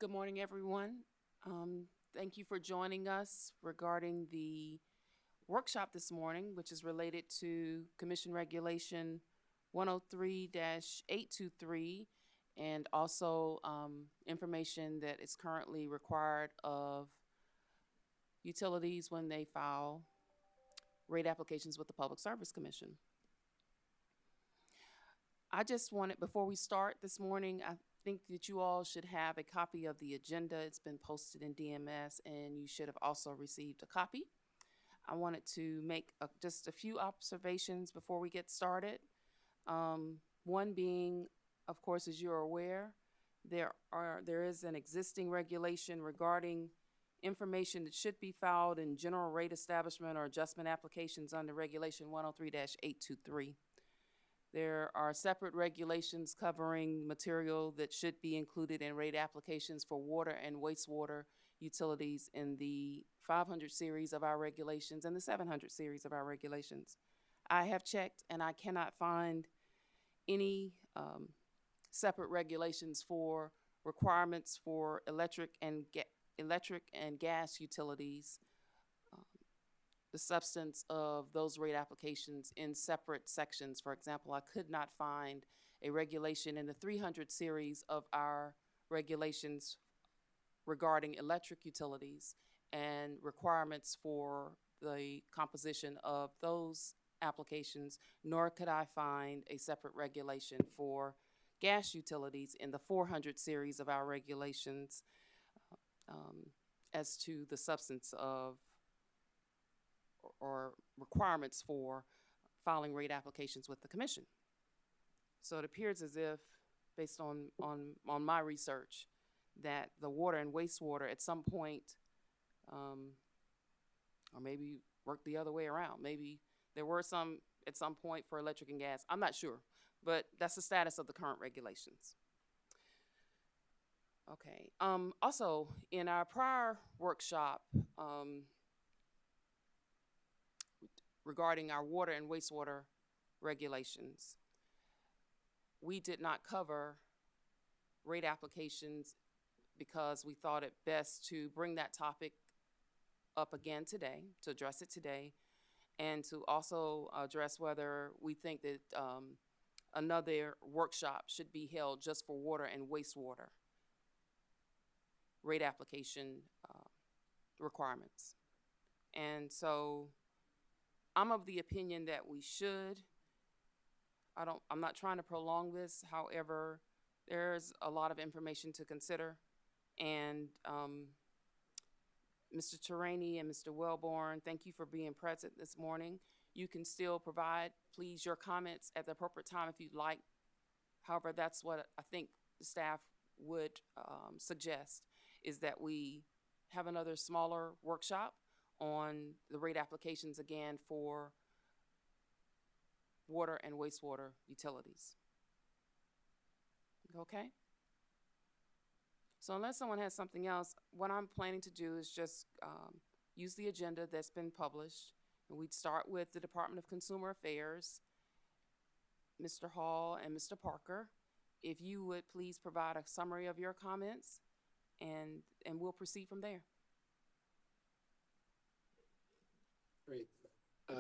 Good morning, everyone. Thank you for joining us regarding the workshop this morning, which is related to Commission Regulation 103-823 and also information that is currently required of utilities when they file rate applications with the Public Service Commission. I just wanted, before we start this morning, I think that you all should have a copy of the agenda. It's been posted in DMS, and you should have also received a copy. I wanted to make just a few observations before we get started. One being, of course, as you're aware, there is an existing regulation regarding information that should be filed in general rate establishment or adjustment applications under Regulation 103-823. There are separate regulations covering material that should be included in rate applications for water and wastewater utilities in the 500 series of our regulations and the 700 series of our regulations. I have checked and I cannot find any separate regulations for requirements for electric and gas utilities, the substance of those rate applications in separate sections. For example, I could not find a regulation in the 300 series of our regulations regarding electric utilities and requirements for the composition of those applications, nor could I find a separate regulation for gas utilities in the 400 series of our regulations as to the substance of or requirements for filing rate applications with the commission. So it appears as if, based on my research, that the water and wastewater at some point, or maybe work the other way around. Maybe there were some at some point for electric and gas. I'm not sure, but that's the status of the current regulations. Okay. Also, in our prior workshop, regarding our water and wastewater regulations, we did not cover rate applications because we thought it best to bring that topic up again today, to address it today, and to also address whether we think that another workshop should be held just for water and wastewater rate application requirements. And so I'm of the opinion that we should. I'm not trying to prolong this. However, there's a lot of information to consider. And Mr. Turaney and Mr. Wellborn, thank you for being present this morning. You can still provide, please, your comments at the appropriate time if you'd like. However, that's what I think the staff would suggest, is that we have another smaller workshop on the rate applications again for water and wastewater utilities. Okay? So unless someone has something else, what I'm planning to do is just use the agenda that's been published. And we'd start with the Department of Consumer Affairs, Mr. Hall and Mr. Parker. If you would please provide a summary of your comments, and we'll proceed from there. Great.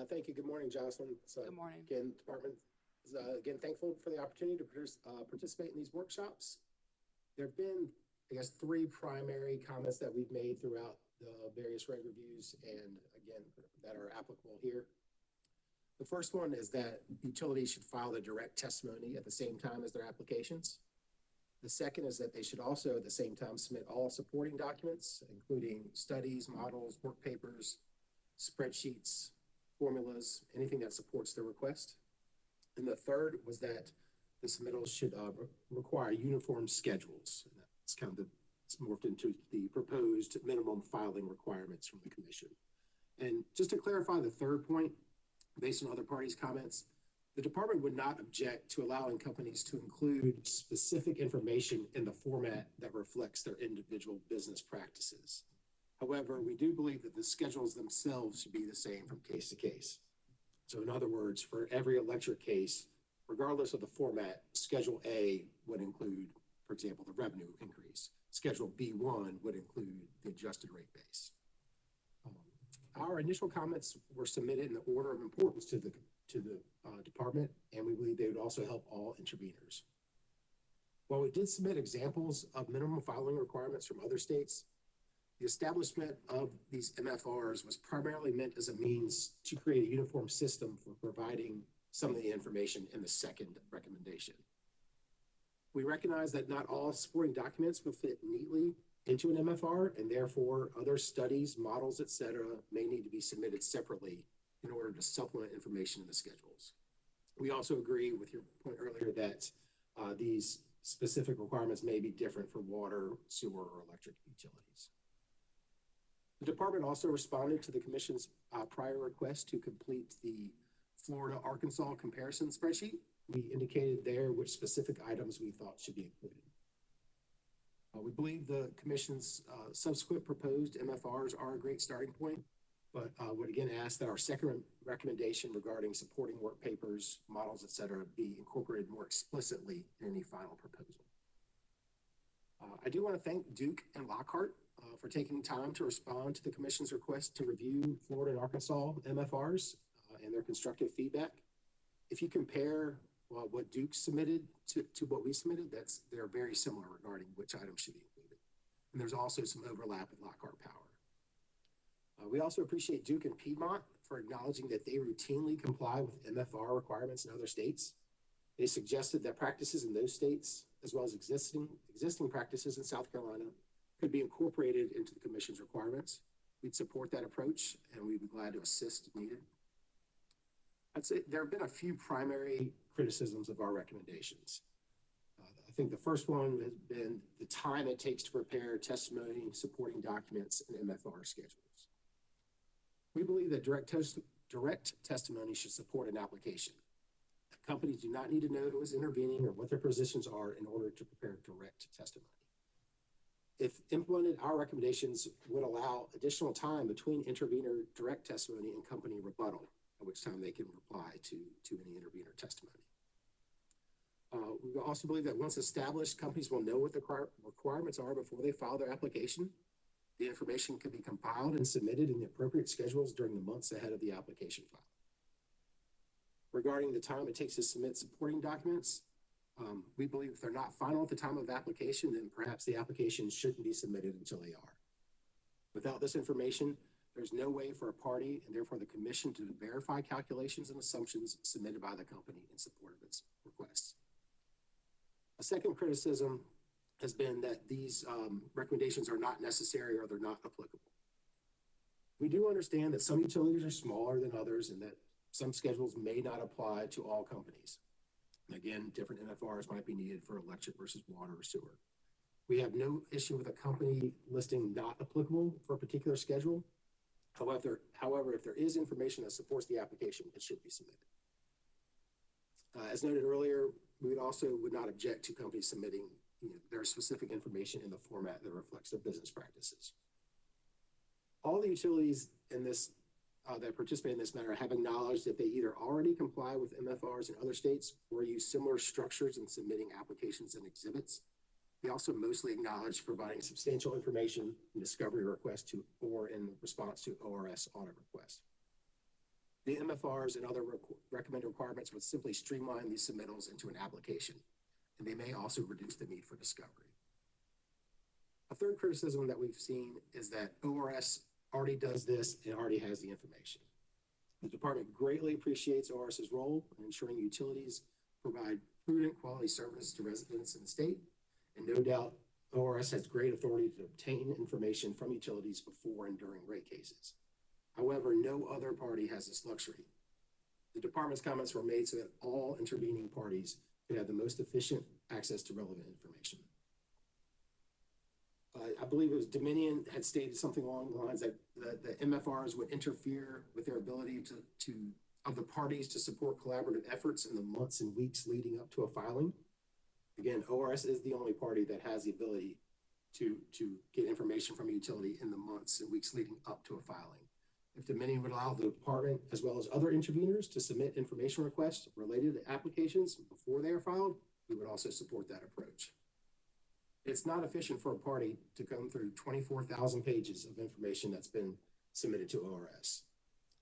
Thank you. Good morning, Jocelyn. Good morning. Again, department is again thankful for the opportunity to participate in these workshops. There have been, I guess, three primary comments that we've made throughout the various rate reviews, and again, that are applicable here. The first one is that utilities should file the direct testimony at the same time as their applications. The second is that they should also at the same time submit all supporting documents, including studies, models, work papers, spreadsheets, formulas, anything that supports their request. And the third was that the submittals should require uniform schedules. And that's kind of it's morphed into the proposed minimum filing requirements from the commission. And just to clarify the third point, based on other parties' comments, the department would not object to allowing companies to include specific information in the format that reflects their individual business practices. However, we do believe that the schedules themselves should be the same from case to case. So in other words, for every electric case, regardless of the format, Schedule A would include, for example, the revenue increase. Schedule B1 would include the adjusted rate base. Our initial comments were submitted in the order of importance to the department, and we believe they would also help all interveners. While we did submit examples of minimum filing requirements from other states, the establishment of these MFRs was primarily meant as a means to create a uniform system for providing some of the information in the second recommendation. We recognize that not all supporting documents will fit neatly into an MFR, and therefore other studies, models, etc., may need to be submitted separately in order to supplement information in the schedules. We also agree with your point earlier that these specific requirements may be different for water, sewer, or electric utilities. The department also responded to the Commission's prior request to complete the Florida-Arkansas comparison spreadsheet. We indicated there which specific items we thought should be included. We believe the Commission's subsequent proposed MFRs are a great starting point, but would again ask that our second recommendation regarding supporting work papers, models, etc., be incorporated more explicitly in any final proposal. I do want to thank Duke and Lockhart for taking time to respond to the Commission's request to review Florida and Arkansas MFRs and their constructive feedback. If you compare what Duke submitted to what we submitted, they're very similar regarding which items should be included. And there's also some overlap with Lockhart Power. We also appreciate Duke and Piedmont for acknowledging that they routinely comply with MFR requirements in other states. They suggested that practices in those states, as well as existing practices in South Carolina, could be incorporated into the Commission's requirements. We'd support that approach, and we'd be glad to assist if needed. I'd say there have been a few primary criticisms of our recommendations. I think the first one has been the time it takes to prepare testimony, supporting documents, and MFR schedules. We believe that direct testimony should support an application. Companies do not need to know who is intervening or what their positions are in order to prepare direct testimony. If implemented, our recommendations would allow additional time between intervener direct testimony and company rebuttal, at which time they can reply to any intervener testimony. We also believe that once established, companies will know what the requirements are before they file their application. The information can be compiled and submitted in the appropriate schedules during the months ahead of the application file. Regarding the time it takes to submit supporting documents, we believe if they're not final at the time of application, then perhaps the application shouldn't be submitted until they are. Without this information, there's no way for a party, and therefore the Commission, to verify calculations and assumptions submitted by the company in support of its requests. A second criticism has been that these recommendations are not necessary or they're not applicable. We do understand that some utilities are smaller than others and that some schedules may not apply to all companies. And again, different MFRs might be needed for electric versus water or sewer. We have no issue with a company listing not applicable for a particular schedule. However, if there is information that supports the application, it should be submitted. As noted earlier, we would not object to companies submitting their specific information in the format that reflects their business practices. All the utilities in this that participate in this matter have acknowledged that they either already comply with MFRs in other states or use similar structures in submitting applications and exhibits. They also mostly acknowledge providing substantial information in discovery requests or in response to ORS audit requests. The MFRs and other recommended requirements would simply streamline these submittals into an application, and they may also reduce the need for discovery. A third criticism that we've seen is that ORS already does this and already has the information. The department greatly appreciates ORS's role in ensuring utilities provide prudent quality service to residents in the state, and no doubt ORS has great authority to obtain information from utilities before and during rate cases. However, no other party has this luxury. The department's comments were made so that all intervening parties could have the most efficient access to relevant information. I believe it was Dominion had stated something along the lines that the MFRs would interfere with their ability of the parties to support collaborative efforts in the months and weeks leading up to a filing. Again, ORS is the only party that has the ability to get information from a utility in the months and weeks leading up to a filing. If Dominion would allow the department, as well as other interveners, to submit information requests related to applications before they are filed, we would also support that approach. It's not efficient for a party to come through 24,000 pages of information that's been submitted to ORS.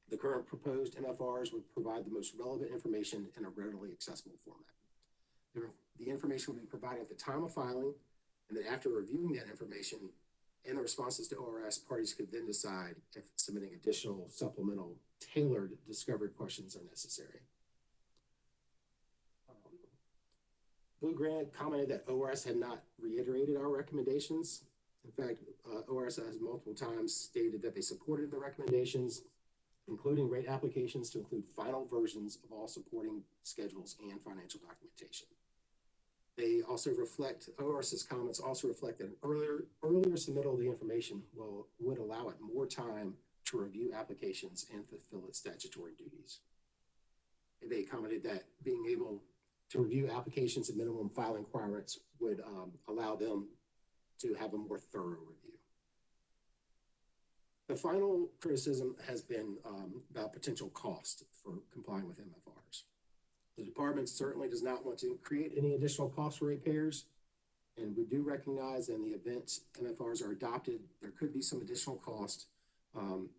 The current proposed MFRs would provide the most relevant information in a readily accessible format. The information will be provided at the time of filing, and then after reviewing that information and the responses to ORS, parties could then decide if submitting additional supplemental tailored discovery questions are necessary. Blue Grant commented that ORS had not reiterated our recommendations. In fact, ORS has multiple times stated that they supported the recommendations, including rate applications to include final versions of all supporting schedules and financial documentation. They also reflect, ORS's comments also reflect that an earlier submittal of the information would allow it more time to review applications and fulfill its statutory duties. They commented that being able to review applications and minimum filing requirements would allow them to have a more thorough review. The final criticism has been about potential cost for complying with MFRs. The department certainly does not want to create any additional costs for ratepayers, and we do recognize in the event MFRs are adopted, there could be some additional cost,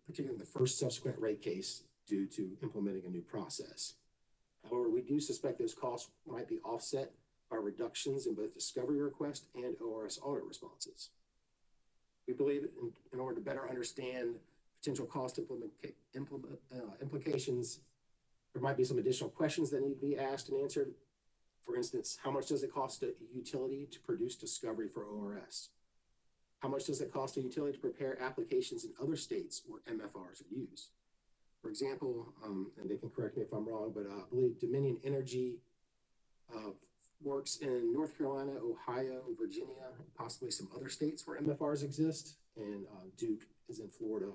particularly in the first subsequent rate case due to implementing a new process. However, we do suspect those costs might be offset by reductions in both discovery request and ORS audit responses. We believe in order to better understand potential cost implications, there might be some additional questions that need to be asked and answered. For instance, how much does it cost a utility to produce discovery for ORS? How much does it cost a utility to prepare applications in other states where MFRs are used? For example, and they can correct me if I'm wrong, but I believe Dominion Energy works in North Carolina, Ohio, Virginia, and possibly some other states where MFRs exist, and Duke is in Florida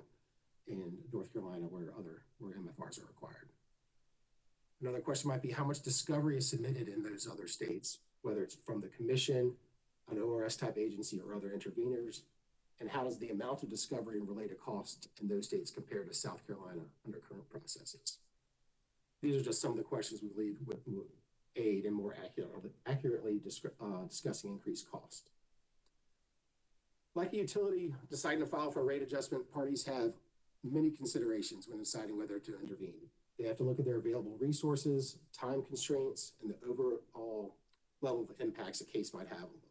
and North Carolina where MFRs are required. Another question might be how much discovery is submitted in those other states, whether it's from the commission, an ORS type agency, or other interveners, and how does the amount of discovery and related cost in those states compare to South Carolina under current processes? These are just some of the questions we believe would aid in more accurately discussing increased cost. Like a utility deciding to file for a rate adjustment, parties have many considerations when deciding whether to intervene. They have to look at their available resources, time constraints, and the overall level of impacts a case might have on them.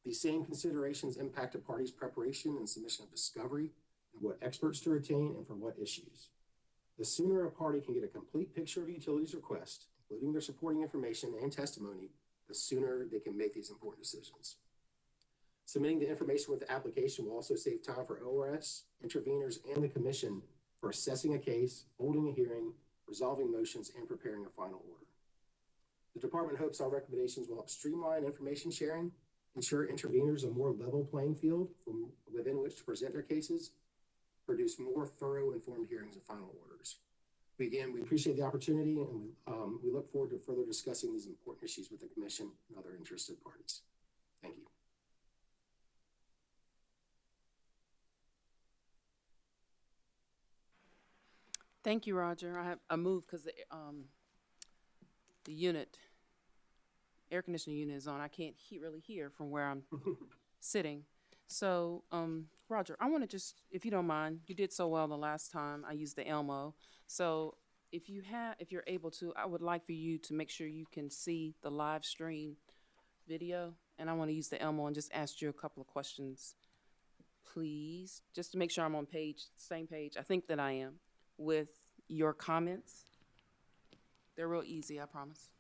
These same considerations impact a party's preparation and submission of discovery, and what experts to retain and for what issues. The sooner a party can get a complete picture of a utility's request, including their supporting information and testimony, the sooner they can make these important decisions. Submitting the information with the application will also save time for ORS, interveners, and the commission for assessing a case, holding a hearing, resolving motions, and preparing a final order. The department hopes our recommendations will help streamline information sharing, ensure interveners a more level playing field from within which to present their cases, produce more thorough, informed hearings and final orders. We appreciate the opportunity, and we look forward to further discussing these important issues with the commission and other interested parties. Thank you. Thank you, Roger. I moved because the air conditioning unit is on. I can't really hear from where I'm sitting. So, Roger, I want to just, if you don't mind, you did so well the last time I used the Elmo. So if you're able to, I would like for you to make sure you can see the live stream video. And I want to use the Elmo and just ask you a couple of questions, please, just to make sure I'm on same page. I think that I am with your comments. They're real easy, I promise.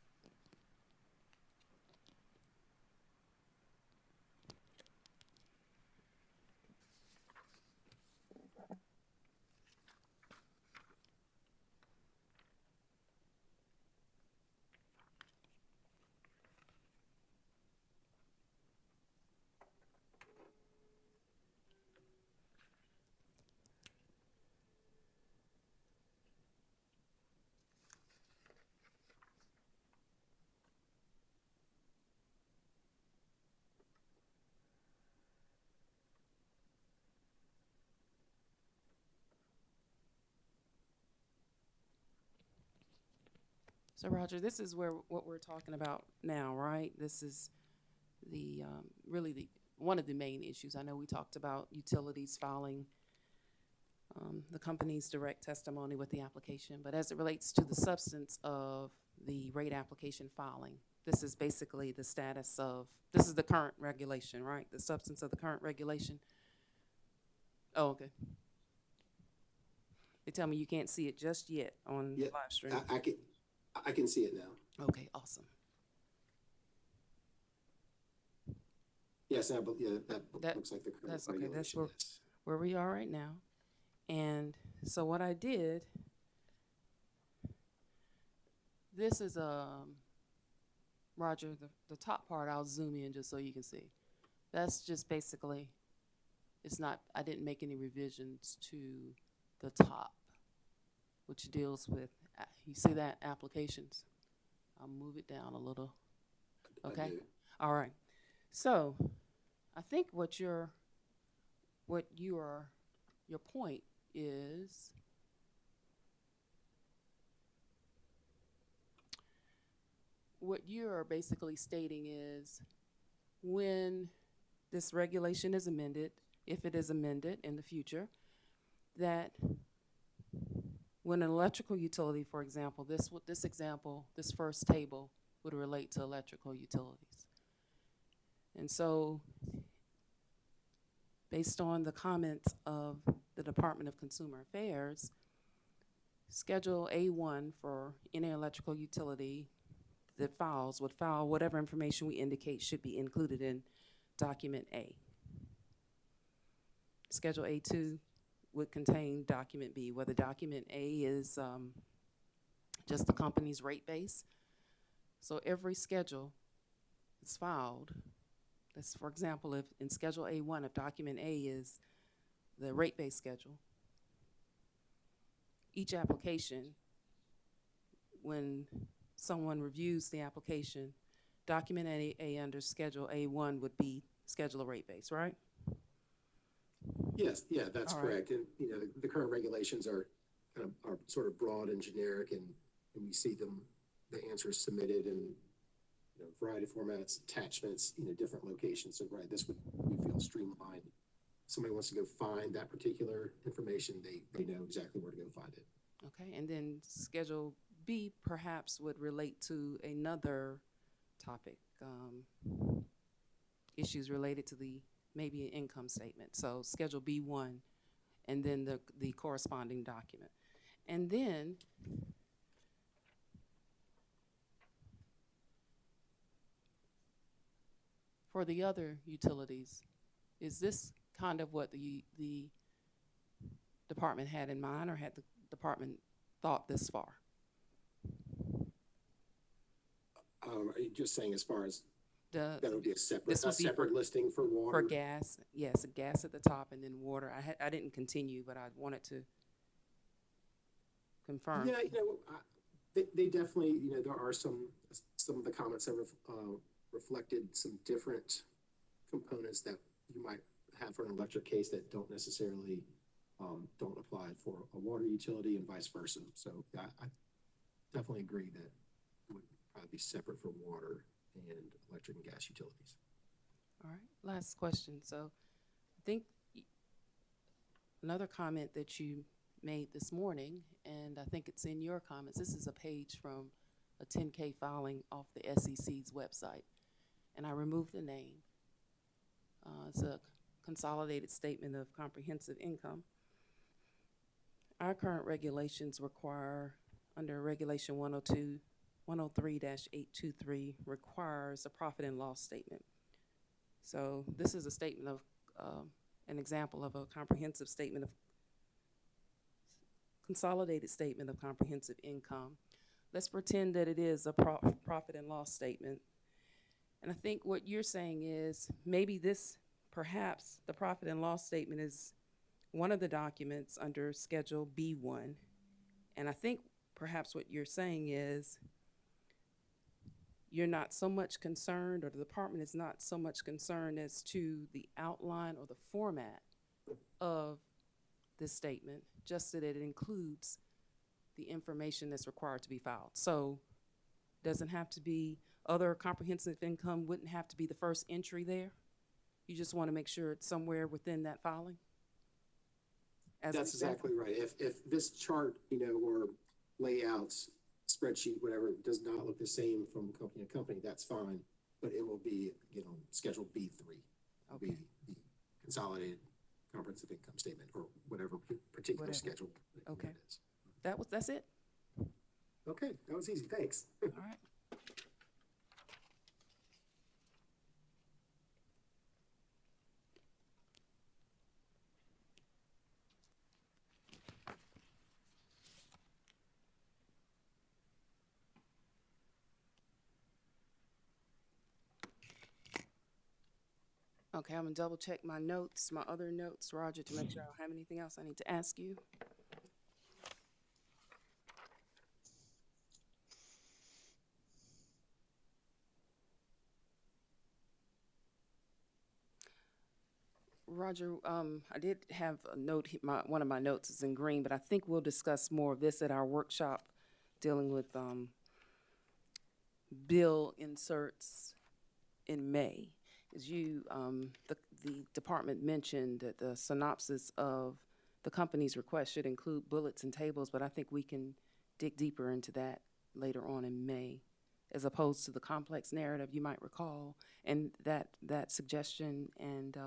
So Roger, this is what we're talking about now, right? This is really one of the main issues. I know we talked about utilities filing the company's direct testimony with the application, but as it relates to the substance of the rate application filing, this is basically the status of, this is the current regulation, right? The substance of the current regulation. Oh, okay. They tell me you can't see it just yet on Yeah, live stream. I can see it now. Okay, awesome. Yes, that looks like the current That's okay. That's regulation. where we are right now. And so what I did, this is Roger, the top part, I'll zoom in just so you can see. That's just basically, it's not, I didn't make any revisions to the top, which deals with, you see that, applications? I'll move it down a little. Okay. All right. So I think your point is, what you're basically stating is, when this regulation is amended, if it is amended in the future, that when an electrical utility, for example, this example, this first table would relate to electrical utilities. And so, based on the comments of the Department of Consumer Affairs, Schedule A1 for any electrical utility that would file whatever information we indicate should be included in Document A. Schedule A2 would contain Document B, whether Document A is just the company's rate base. So every schedule that's filed, that's, for example, if in Schedule A1, if Document A is the rate base schedule, each application, when someone reviews the application, Document A under Schedule A1 would be schedule of rate base, right? Yes, yeah, that's All correct. And the current regulations are sort of broad and generic, and we see them, the answers submitted in a variety of formats, attachments, different locations. So right, we feel streamlined. If somebody wants to go find that particular information, they know exactly where to go find it. Okay, and then Schedule B perhaps would relate to another topic, issues related to maybe an income statement. So Schedule B1, and then the corresponding document. And then for the other utilities, is this kind of what the department had in mind, or had the department thought this far? Are you just saying as far as that would be a separate listing for water? For gas, yes, gas at the top, and then water. I didn't continue, but I wanted to confirm. Yeah, they definitely, there are some of the comments that reflected some different components that you might have for an electric case that don't necessarily don't apply for a water utility, and vice versa. So I definitely agree that it would probably be separate for water and electric and gas utilities. All right, last question. So I think another comment that you made this morning, and I think it's in your comments, this is a page from a 10K filing off the SEC's website, and I removed the name. It's a consolidated statement of comprehensive income. Our current regulations require, under Regulation 103-823, requires a profit and loss statement. So this is a statement of, an example of a comprehensive statement of, consolidated statement of comprehensive income. Let's pretend that it is a profit and loss statement. And I think what you're saying is, maybe perhaps the profit and loss statement is one of the documents under Schedule B1. And I think perhaps what you're saying is, you're not so much concerned, or the department is not so much concerned as to the outline or the format of this statement, just that it includes the information that's required to be filed. So it doesn't have to be other comprehensive income wouldn't have to be the first entry there? You just want to make sure it's somewhere within that filing? As an That's example? exactly right. If this chart, or layouts, spreadsheet, whatever, does not look the same from company to company, that's fine. But it will be, Schedule B3. Okay. Be the consolidated comprehensive income statement or whatever particular Whatever. schedule Okay. it is. That's it? Okay, that was easy. Thanks. All right. Okay, I'm gonna double check my notes, my other notes, Roger, to make sure I don't have anything else I need to ask you. Roger, I did have a note, one of my notes is in green, but I think we'll discuss more of this at our workshop dealing with, bill inserts in May. As you, the department mentioned that the synopsis of the company's request should include bullets and tables, but I think we can dig deeper into that later on in May, as opposed to the complex narrative you might recall, and that suggestion and,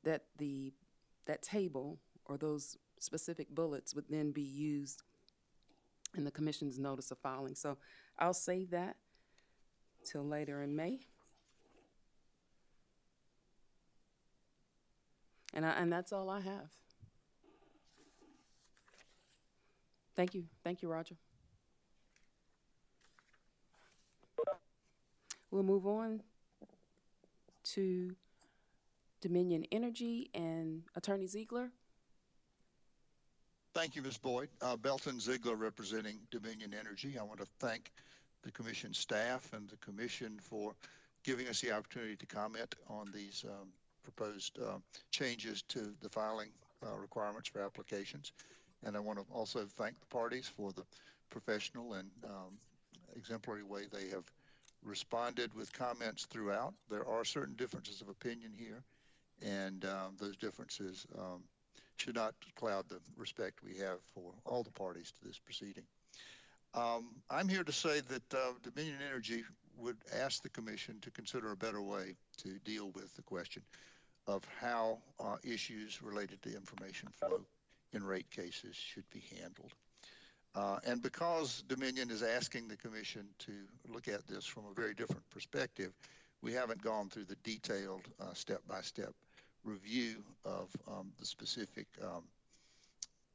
that table or those specific bullets would then be used in the commission's notice of filing. So I'll save that till later in May. And that's all I have. Thank you, Roger. We'll move on to Dominion Energy and Attorney Ziegler. Thank you, Ms. Boyd. Belton Ziegler representing Dominion Energy. I want to thank the commission staff and the commission for giving us the opportunity to comment on these proposed changes to the filing requirements for applications. And I want to also thank the parties for the professional and exemplary way they have responded with comments throughout. There are certain differences of opinion here, and those differences should not cloud the respect we have for all the parties to this proceeding. I'm here to say that Dominion Energy would ask the commission to consider a better way to deal with the question of how issues related to information flow in rate cases should be handled. And because Dominion is asking the commission to look at this from a very different perspective, we haven't gone through the detailed step-by-step review of the specific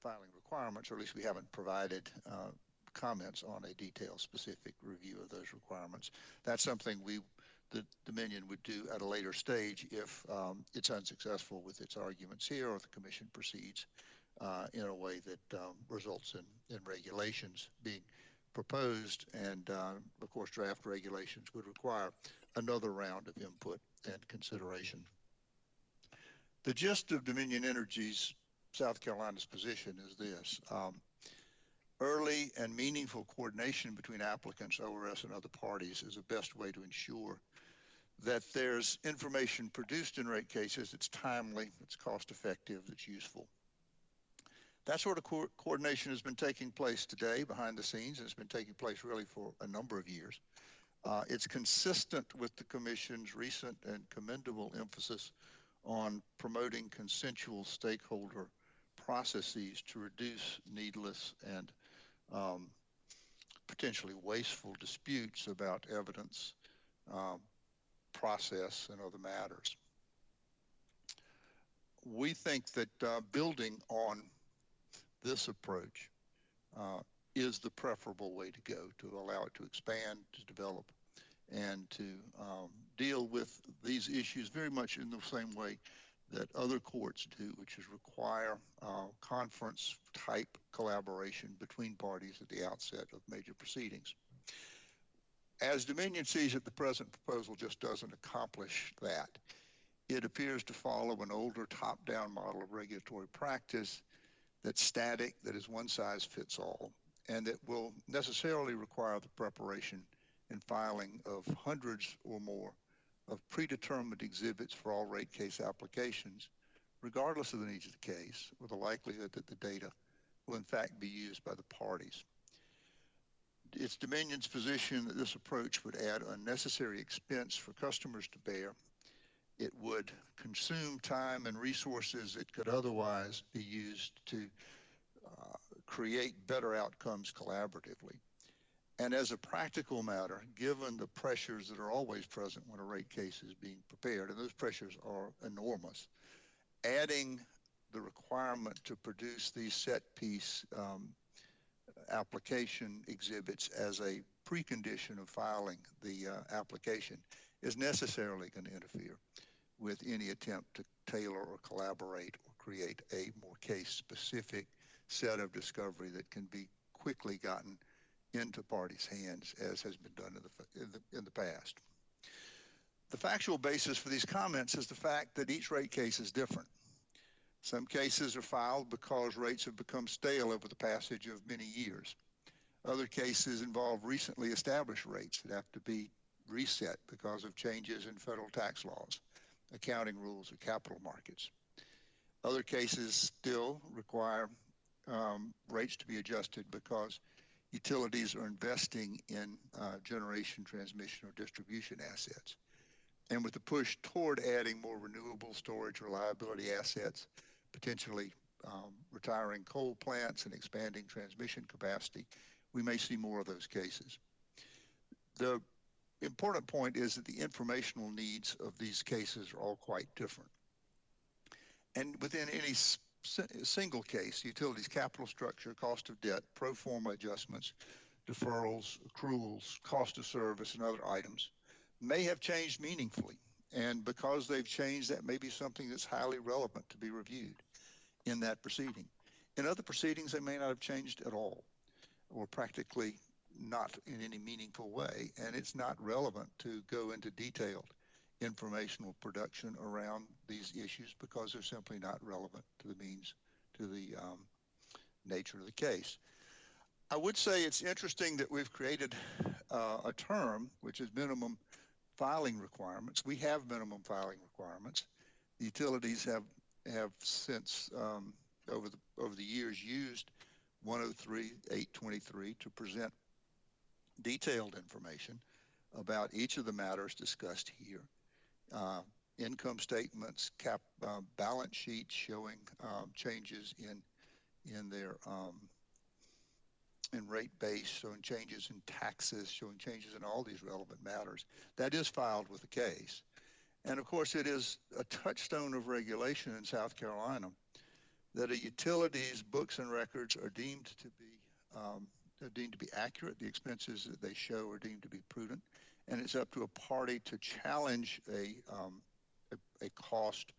filing requirements, or at least we haven't provided comments on a detailed specific review of those requirements. That's something the Dominion would do at a later stage if it's unsuccessful with its arguments here, or the commission proceeds in a way that results in regulations being proposed. And of course, draft regulations would require another round of input and consideration. The gist of Dominion Energy's South Carolina's position is this. Early and meaningful coordination between applicants, ORS, and other parties is the best way to ensure that there's information produced in rate cases that's timely, it's cost-effective, that's useful. That sort of coordination has been taking place today behind the scenes, and it's been taking place really for a number of years. It's consistent with the Commission's recent and commendable emphasis on promoting consensual stakeholder processes to reduce needless and potentially wasteful disputes about evidence, process, and other matters. We think that building on this approach is the preferable way to go, to allow it to expand, to develop, and to deal with these issues very much in the same way that other courts do, which is require conference-type collaboration between parties at the outset of major proceedings. As Dominion sees it, the present proposal just doesn't accomplish that. It appears to follow an older top-down model of regulatory practice that's static, that is one size fits all, and that will necessarily require the preparation and filing of hundreds or more of predetermined exhibits for all rate case applications, regardless of the needs of the case, or the likelihood that the data will in fact be used by the parties. It's Dominion's position that this approach would add unnecessary expense for customers to bear. It would consume time and resources that could otherwise be used to create better outcomes collaboratively. And as a practical matter, given the pressures that are always present when a rate case is being prepared, and those pressures are enormous, adding the requirement to produce these set piece application exhibits as a precondition of filing the application is necessarily going to interfere with any attempt to tailor or collaborate or create a more case-specific set of discovery that can be quickly gotten into parties' hands, as has been done in the past. The factual basis for these comments is the fact that each rate case is different. Some cases are filed because rates have become stale over the passage of many years. Other cases involve recently established rates that have to be reset because of changes in federal tax laws, accounting rules, or capital markets. Other cases still require rates to be adjusted because utilities are investing in generation, transmission, or distribution assets. And with the push toward adding more renewable storage reliability assets, potentially retiring coal plants and expanding transmission capacity, we may see more of those cases. The important point is that the informational needs of these cases are all quite different. And within any single case, utilities' capital structure, cost of debt, pro forma adjustments, deferrals, accruals, cost of service, and other items may have changed meaningfully. And because they've changed, that may be something that's highly relevant to be reviewed in that proceeding. In other proceedings, they may not have changed at all, or practically not in any meaningful way. And it's not relevant to go into detailed informational production around these issues because they're simply not relevant to the nature of the case. I would say it's interesting that we've created a term, which is minimum filing requirements. We have minimum filing requirements. The utilities have since over the years used 103-823 to present detailed information about each of the matters discussed here. Income statements, balance sheets showing changes in their in rate base, showing changes in taxes, showing changes in all these relevant matters. That is filed with the case. And of course, it is a touchstone of regulation in South Carolina that a utility's books and records are deemed to be accurate. The expenses that they show are deemed to be prudent, and it's up to a party to challenge a cost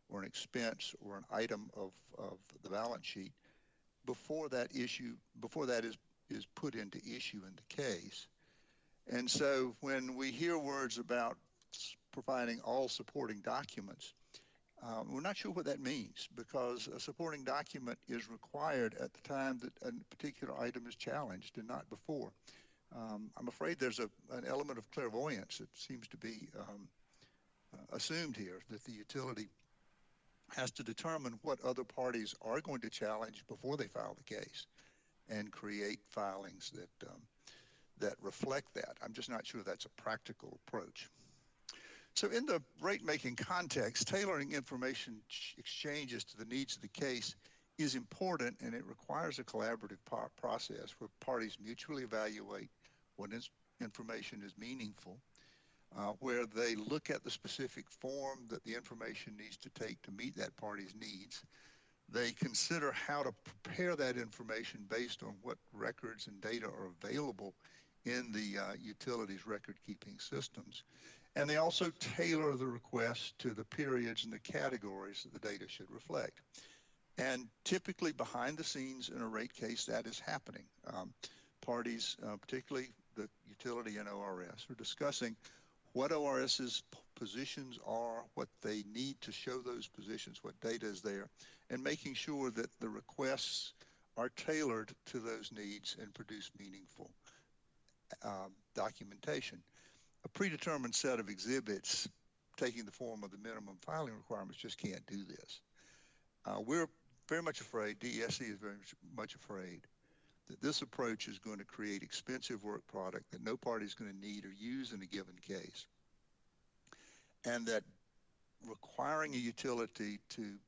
or an expense or an item of the balance sheet before that is put into issue in the case. And so when we hear words about providing all supporting documents, we're not sure what that means, because a supporting document is required at the time that a particular item is challenged and not before. I'm afraid there's an element of clairvoyance that seems to be assumed here, that the utility has to determine what other parties are going to challenge before they file the case and create filings that reflect that. I'm just not sure that's a practical approach. So in the rate-making context, tailoring information exchanges to the needs of the case is important, and it requires a collaborative process where parties mutually evaluate what information is meaningful, where they look at the specific form that the information needs to take to meet that party's needs. They consider how to prepare that information based on what records and data are available in the utilities record-keeping systems. And they also tailor the request to the periods and the categories that the data should reflect. And typically behind the scenes in a rate case, that is happening. Parties, particularly the utility and ORS, are discussing what ORS's positions are, what they need to show those positions, what data is there, and making sure that the requests are tailored to those needs and produce meaningful documentation. A predetermined set of exhibits taking the form of the minimum filing requirements just can't do this. We're very much afraid, DESC is very much afraid, that this approach is going to create expensive work product that no party is going to need or use in a given case, and that requiring a utility to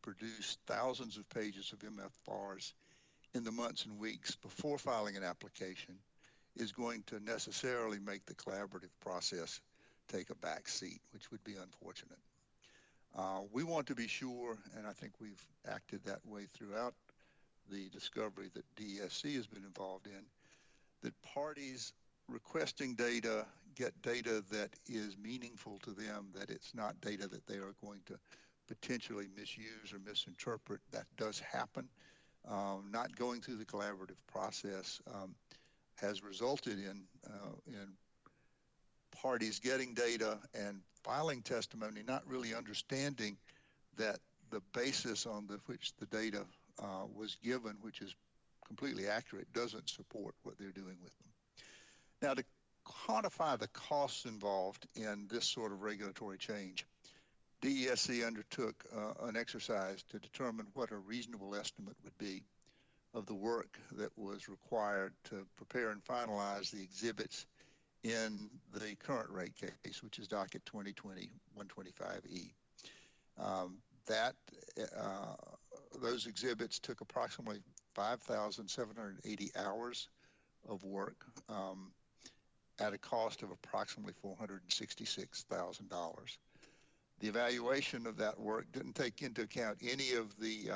produce thousands of pages of MFRs in the months and weeks before filing an application is going to necessarily make the collaborative process take a back seat, which would be unfortunate. We want to be sure, and I think we've acted that way throughout the discovery that DESC has been involved in, that parties requesting data get data that is meaningful to them, that it's not data that they are going to potentially misuse or misinterpret. That does happen. Not going through the collaborative process has resulted in parties getting data and filing testimony, not really understanding that the basis on which the data was given, which is completely accurate, doesn't support what they're doing with them. Now, to quantify the costs involved in this sort of regulatory change, DESC undertook an exercise to determine what a reasonable estimate would be of the work that was required to prepare and finalize the exhibits in the current rate case, which is docket 2020-125E. Those exhibits took approximately 5,780 hours of work at a cost of approximately $466,000. The evaluation of that work didn't take into account any of the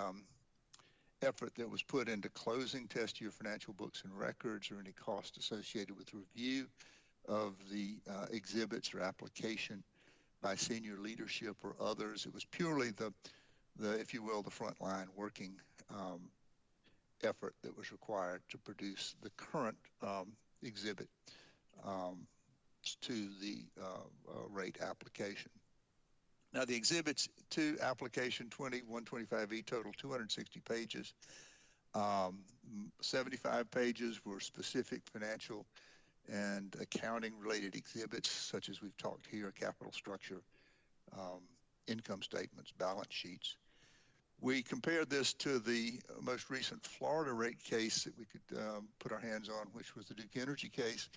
effort that was put into closing test year financial books and records or any cost associated with review of the exhibits or application by senior leadership or others. It was purely the if you will, the frontline working effort that was required to produce the current exhibit to the rate application. Now, the exhibits to application 20-125E total 260 pages. 75 pages were specific financial and accounting related exhibits, such as we've talked here, capital structure, income statements, balance sheets. We compared this to the most recent Florida rate case that we could put our hands on, which was the Duke Energy case.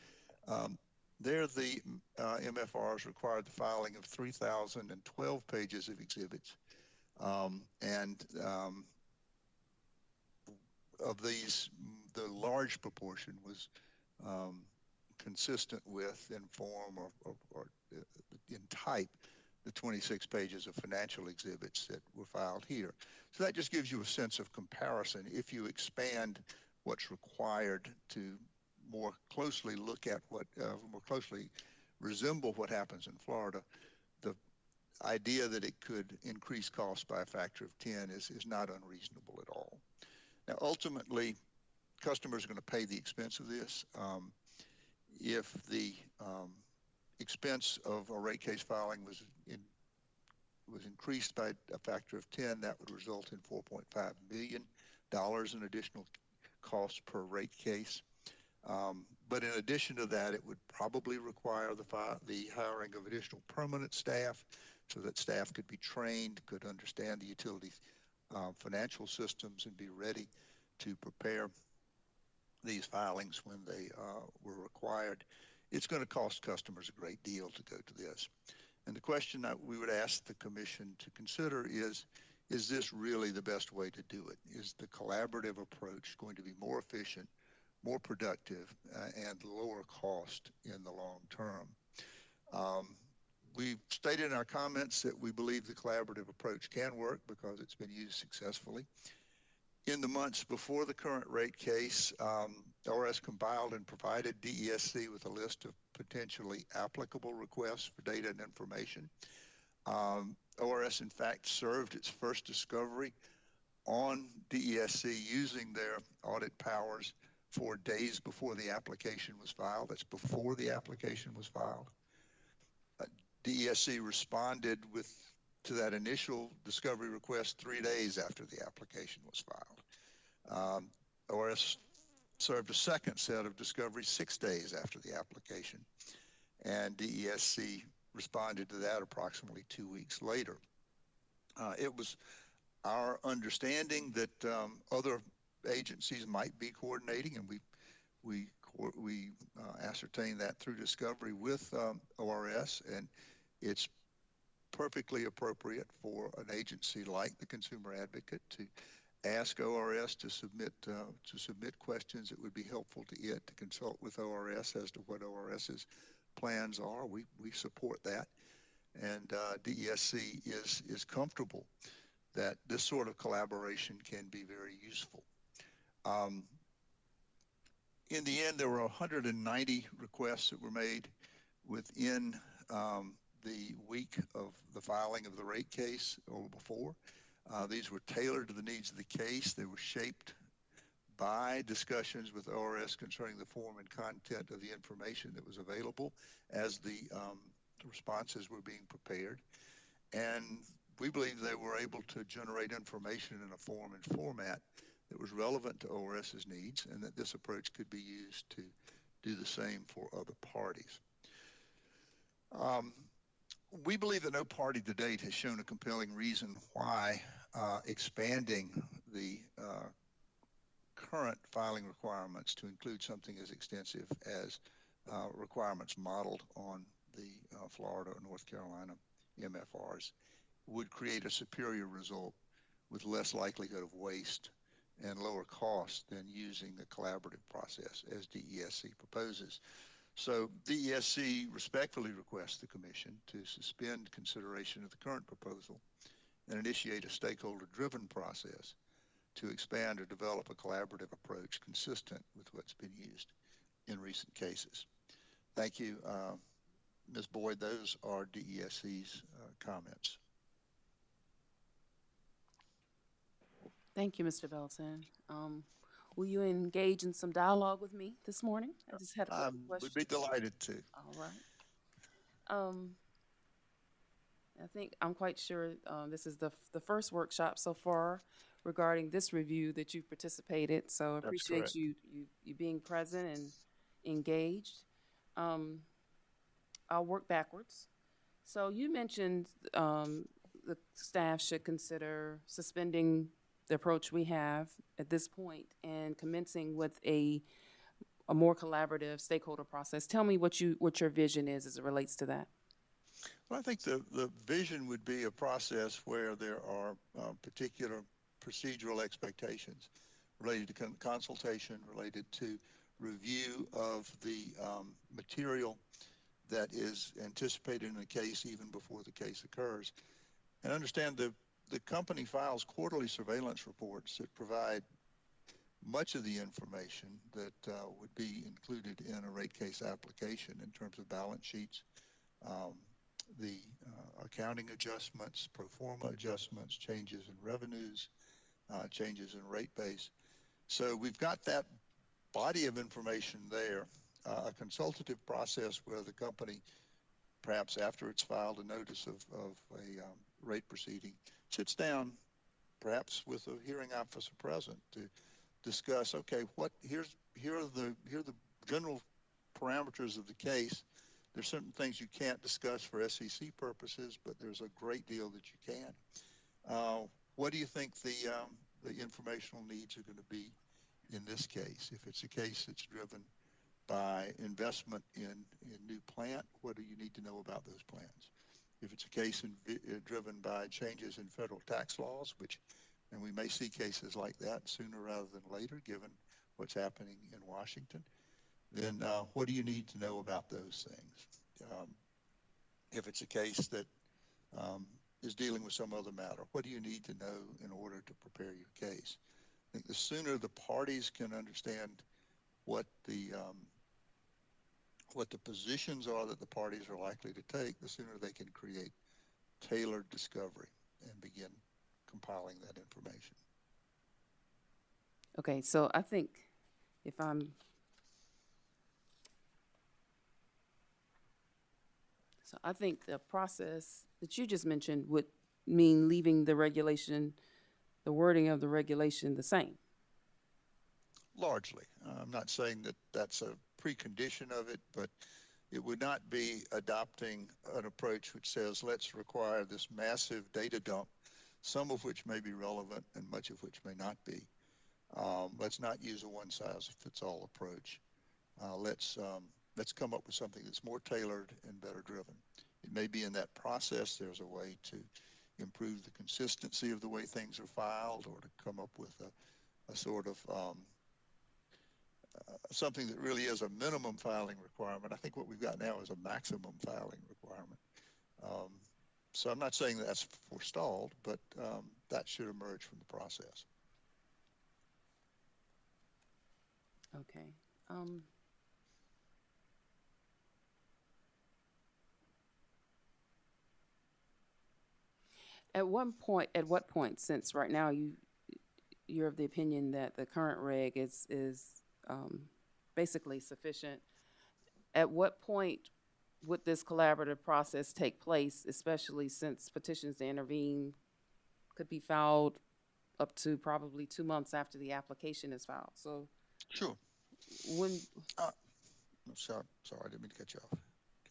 There, the MFRs required the filing of 3,012 pages of exhibits. Of these, the large proportion was consistent with, in form or in type, the 26 pages of financial exhibits that were filed here. So that just gives you a sense of comparison. If you expand what's required to more closely look at what, more closely resemble what happens in Florida, the idea that it could increase costs by a factor of 10 is not unreasonable at all. Now, ultimately, customers are going to pay the expense of this. If the expense of a rate case filing was increased by a factor of 10, that would result in $4.5 million in additional costs per rate case. But in addition to that, it would probably require the hiring of additional permanent staff so that staff could be trained, could understand the utility's financial systems and be ready to prepare these filings when they were required. It's going to cost customers a great deal to go to this. And the question that we would ask the Commission to consider is this really the best way to do it? Is the collaborative approach going to be more efficient, more productive, and lower cost in the long term? We've stated in our comments that we believe the collaborative approach can work because it's been used successfully. In the months before the current rate case, ORS compiled and provided DESC with a list of potentially applicable requests for data and information. ORS, in fact, served its first discovery on DESC using their audit powers 4 days before the application was filed. That's before the application was filed. DESC responded to that initial discovery request 3 days after the application was filed. ORS served a second set of discovery 6 days after the application, and DESC responded to that approximately 2 weeks later. It was our understanding that other agencies might be coordinating, and we ascertained that through discovery with ORS, and it's perfectly appropriate for an agency like the Consumer Advocate to ask ORS to submit questions that would be helpful to it, to consult with ORS as to what ORS's plans are. We support that, and DESC is comfortable that this sort of collaboration can be very useful. In the end, there were 190 requests that were made within the week of the filing of the rate case or before. These were tailored to the needs of the case. They were shaped by discussions with ORS concerning the form and content of the information that was available as the responses were being prepared. And we believe they were able to generate information in a form and format that was relevant to ORS's needs, and that this approach could be used to do the same for other parties. We believe that no party to date has shown a compelling reason why expanding the current filing requirements to include something as extensive as requirements modeled on the Florida or North Carolina MFRs would create a superior result with less likelihood of waste and lower cost than using a collaborative process as DESC proposes. So DESC respectfully requests the Commission to suspend consideration of the current proposal and initiate a stakeholder-driven process to expand or develop a collaborative approach consistent with what's been used in recent cases. Thank you, Ms. Boyd. Those are DESC's comments. Thank you, Mr. Belton. Will you engage in some dialogue with me this morning? I just had a couple questions. Would be delighted to. All right. I think I'm quite sure this is the first workshop so far regarding this review that you've participated. So I appreciate you being present and engaged. I'll work backwards. So you mentioned the staff should consider suspending the approach we have at this point and commencing with a more collaborative stakeholder process. Tell me what your vision is as it relates to that. Well, I think the vision would be a process where there are particular procedural expectations related to consultation, related to review of the material that is anticipated in a case even before the case occurs. And understand the company files quarterly surveillance reports that provide much of the information that would be included in a rate case application in terms of balance sheets, the accounting adjustments, pro forma adjustments, changes in revenues, changes in rate base. So we've got that body of information there, a consultative process where the company, perhaps after it's filed a notice of a rate proceeding, sits down perhaps with a hearing officer present to discuss, okay, here are the general parameters of the case. There's certain things you can't discuss for SEC purposes, but there's a great deal that you can. What do you think the informational needs are going to be in this case? If it's a case that's driven by investment in new plant, what do you need to know about those plans? If it's a case driven by changes in federal tax laws, and we may see cases like that sooner rather than later, given what's happening in Washington, then what do you need to know about those things? If it's a case that is dealing with some other matter, what do you need to know in order to prepare your case? I think the sooner the parties can understand what the positions are that the parties are likely to take, the sooner they can create tailored discovery and begin compiling that information. Okay, so I think I think the process that you just mentioned would mean leaving the wording of the regulation the same. largely. I'm not saying that that's a precondition of it, but it would not be adopting an approach which says, let's require this massive data dump, some of which may be relevant and much of which may not be. Let's not use a one-size-fits-all approach. Let's come up with something that's more tailored and better driven. It may be in that process there's a way to improve the consistency of the way things are filed, or to come up with a sort of something that really is a minimum filing requirement. I think what we've got now is a maximum filing requirement. Um, so I'm not saying that's forestalled, but that should emerge from the process. Okay. At what point, since right now you're of the opinion that the current reg is basically sufficient, at what point would this collaborative process take place, especially since petitions to intervene could be filed up to probably 2 months after the application is filed? So Sure. when, I'm sorry, I didn't mean to cut you off.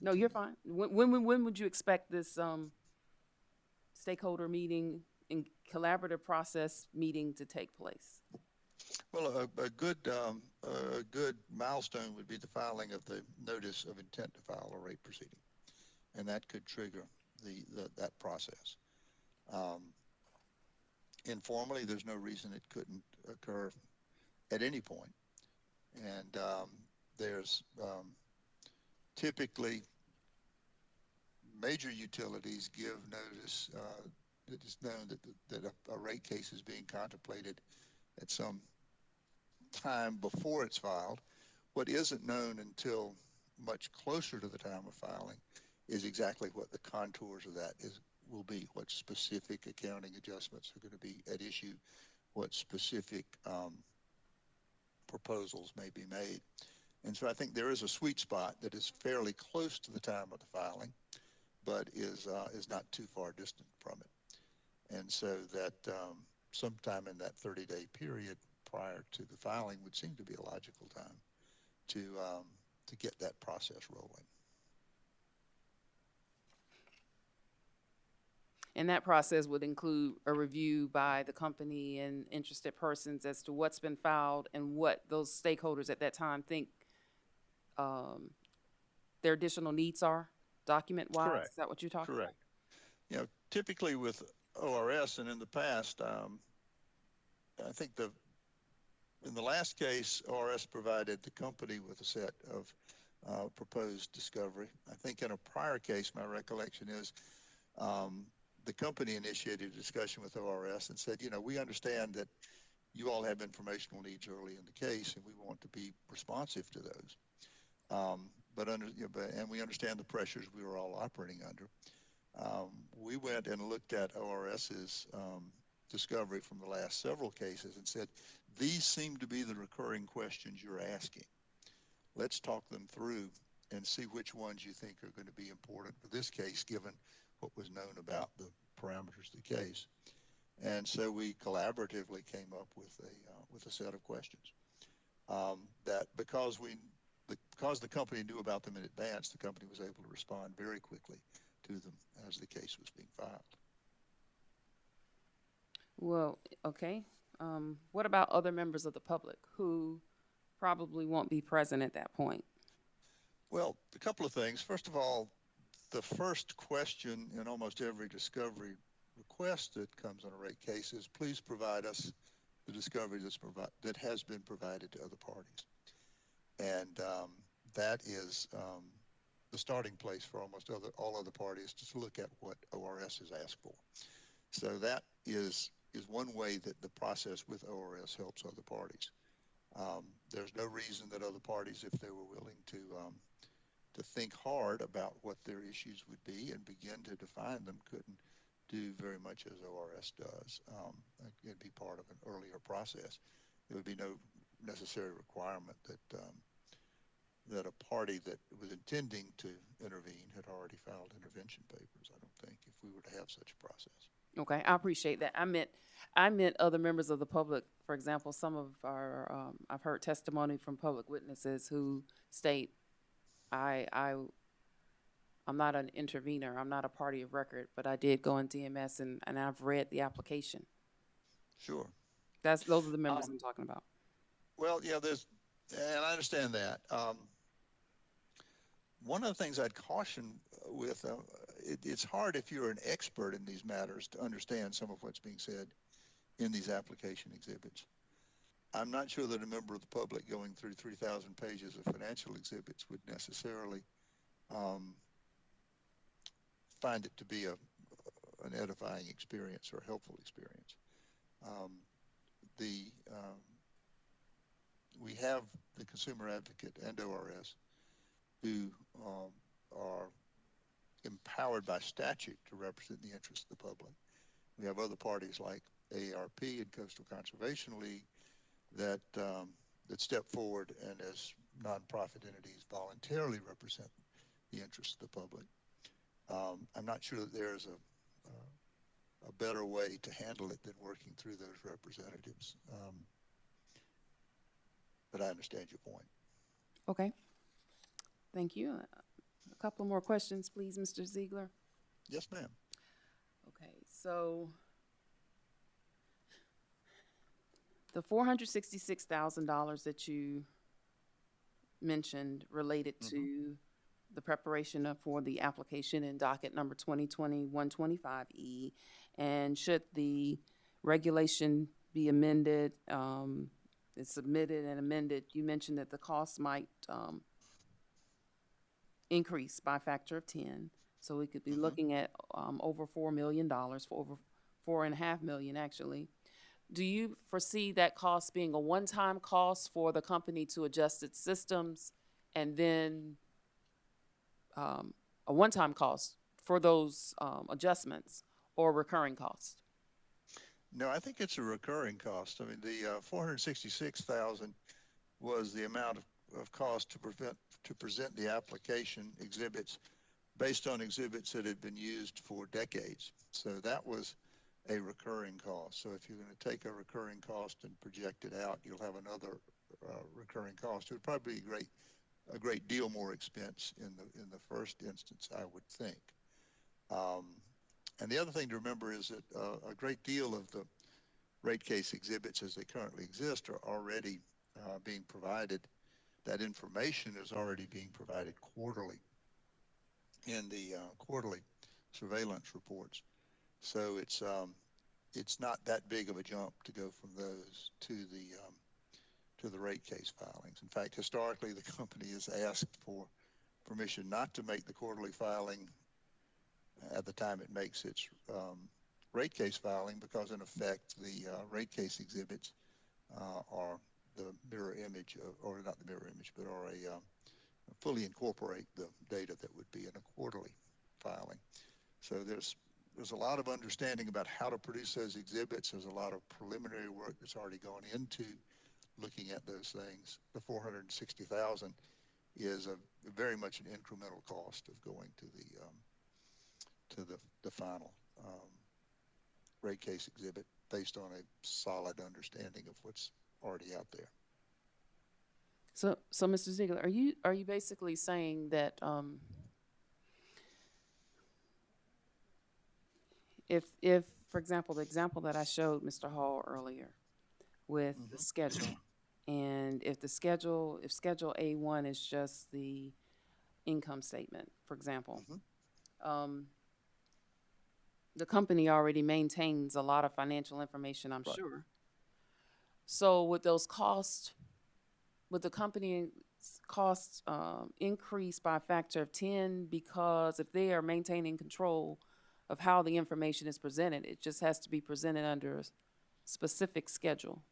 no, you're fine. When would you expect this stakeholder meeting and collaborative process meeting to take place? Well, a good milestone would be the filing of the notice of intent to file a rate proceeding, and that could trigger that process. Informally, there's no reason it couldn't occur at any point. And there's typically major utilities give notice that is known that a rate case is being contemplated at some time before it's filed. What isn't known until much closer to the time of filing is exactly what the contours of that will be, what specific accounting adjustments are going to be at issue, what specific proposals may be made. And so I think there is a sweet spot that is fairly close to the time of the filing, but is not too far distant from it. And so that sometime in that 30-day period prior to the filing would seem to be a logical time to get that process rolling. And that process would include a review by the company and interested persons as to what's been filed and what those stakeholders at that time think their additional needs are, document-wise. Correct. Is that what you're talking Correct. You know, typically with ORS and in the past, I think in the last case, ORS provided the company with a set of proposed discovery. I think in a prior case, my recollection is the company initiated a discussion with ORS and said, you know, we understand that you all have informational needs early in the case, and we want to be responsive to those. And we understand the pressures we were all operating under. We went and looked at ORS's discovery from the last several cases and said, these seem to be the recurring questions you're asking. Let's talk them through and see which ones you think are going to be important for this case, given what was known about the parameters of the case. And so we collaboratively came up with a set of questions that because the company knew about them in advance, the company was able to respond very quickly to them as the case was being filed. Well, okay. What about other members of the public who probably won't be present at that point? Well, a couple of things. First of all, the first question in almost every discovery request that comes on a rate case is, please provide us the discovery that has been provided to other parties. And that is the starting place for almost all other parties to look at what ORS has asked for. So that is one way that the process with ORS helps other parties. There's no reason that other parties, if they were willing to think hard about what their issues would be and begin to define them, couldn't do very much as ORS does. It'd be part of an earlier process. There would be no necessary requirement that a party that was intending to intervene had already filed intervention papers, I don't think, if we were to have such a process. Okay, I appreciate that. I meant I meant other members of the public. For example, some of our, I've heard testimony from public witnesses who state, I, I, I'm not an intervener. I'm not a party of record, but I did go in DMS and I've read the application. Sure. Those are the members Um, I'm talking about. well, yeah, and I understand that. One of the things I'd caution with, it's hard if you're an expert in these matters to understand some of what's being said in these application exhibits. I'm not sure that a member of the public going through 3,000 pages of financial exhibits would necessarily find it to be an edifying experience or a helpful experience. Um, we have the consumer advocate and ORS who are empowered by statute to represent the interests of the public. We have other parties like AARP and Coastal Conservation League that step forward and as nonprofit entities voluntarily represent the interests of the public. I'm not sure that there's a better way to handle it than working through those representatives. But I understand your point. Okay. Thank you. A couple more questions, please, Mr. Ziegler. Yes, ma'am. Okay, so the $466,000 that you mentioned related to the preparation for the application in docket number 2020-125E, and should the regulation be amended, it's submitted and amended, you mentioned that the cost might increase by a factor of 10. So we could be looking at over $4 million, for over $4.5 million actually. Do you foresee that cost being a one-time cost for the company to adjust its systems, and then a one-time cost for those adjustments, or recurring cost? No, I think it's a recurring cost. I mean, the 466,000 was the amount of cost to present the application exhibits based on exhibits that had been used for decades. So that was a recurring cost. So if you're going to take a recurring cost and project it out, you'll have another recurring cost. It would probably be a great deal more expense in the first instance, I would think. And the other thing to remember is that a great deal of the rate case exhibits as they currently exist are already being provided. That information is already being provided quarterly in the quarterly surveillance reports. So it's not that big of a jump to go from those to the rate case filings. In fact, historically, the company has asked for permission not to make the quarterly filing at the time it makes its rate case filing, because in effect the rate case exhibits are the mirror image or not the mirror image, but are fully incorporate the data that would be in a quarterly filing. So there's a lot of understanding about how to produce those exhibits. There's a lot of preliminary work that's already gone into looking at those things. The 460,000 is very much an incremental cost of going to the final rate case exhibit based on a solid understanding of what's already out there. So Mr. Ziegler, are you basically saying that if for example, the example that I showed Mr. Hall earlier with the schedule, and if Schedule A1 is just the income statement, for example, the company already maintains a lot of financial information, I'm sure. So would the company's costs increase by a factor of 10, because if they are maintaining control of how the information is presented, it just has to be presented under a specific schedule?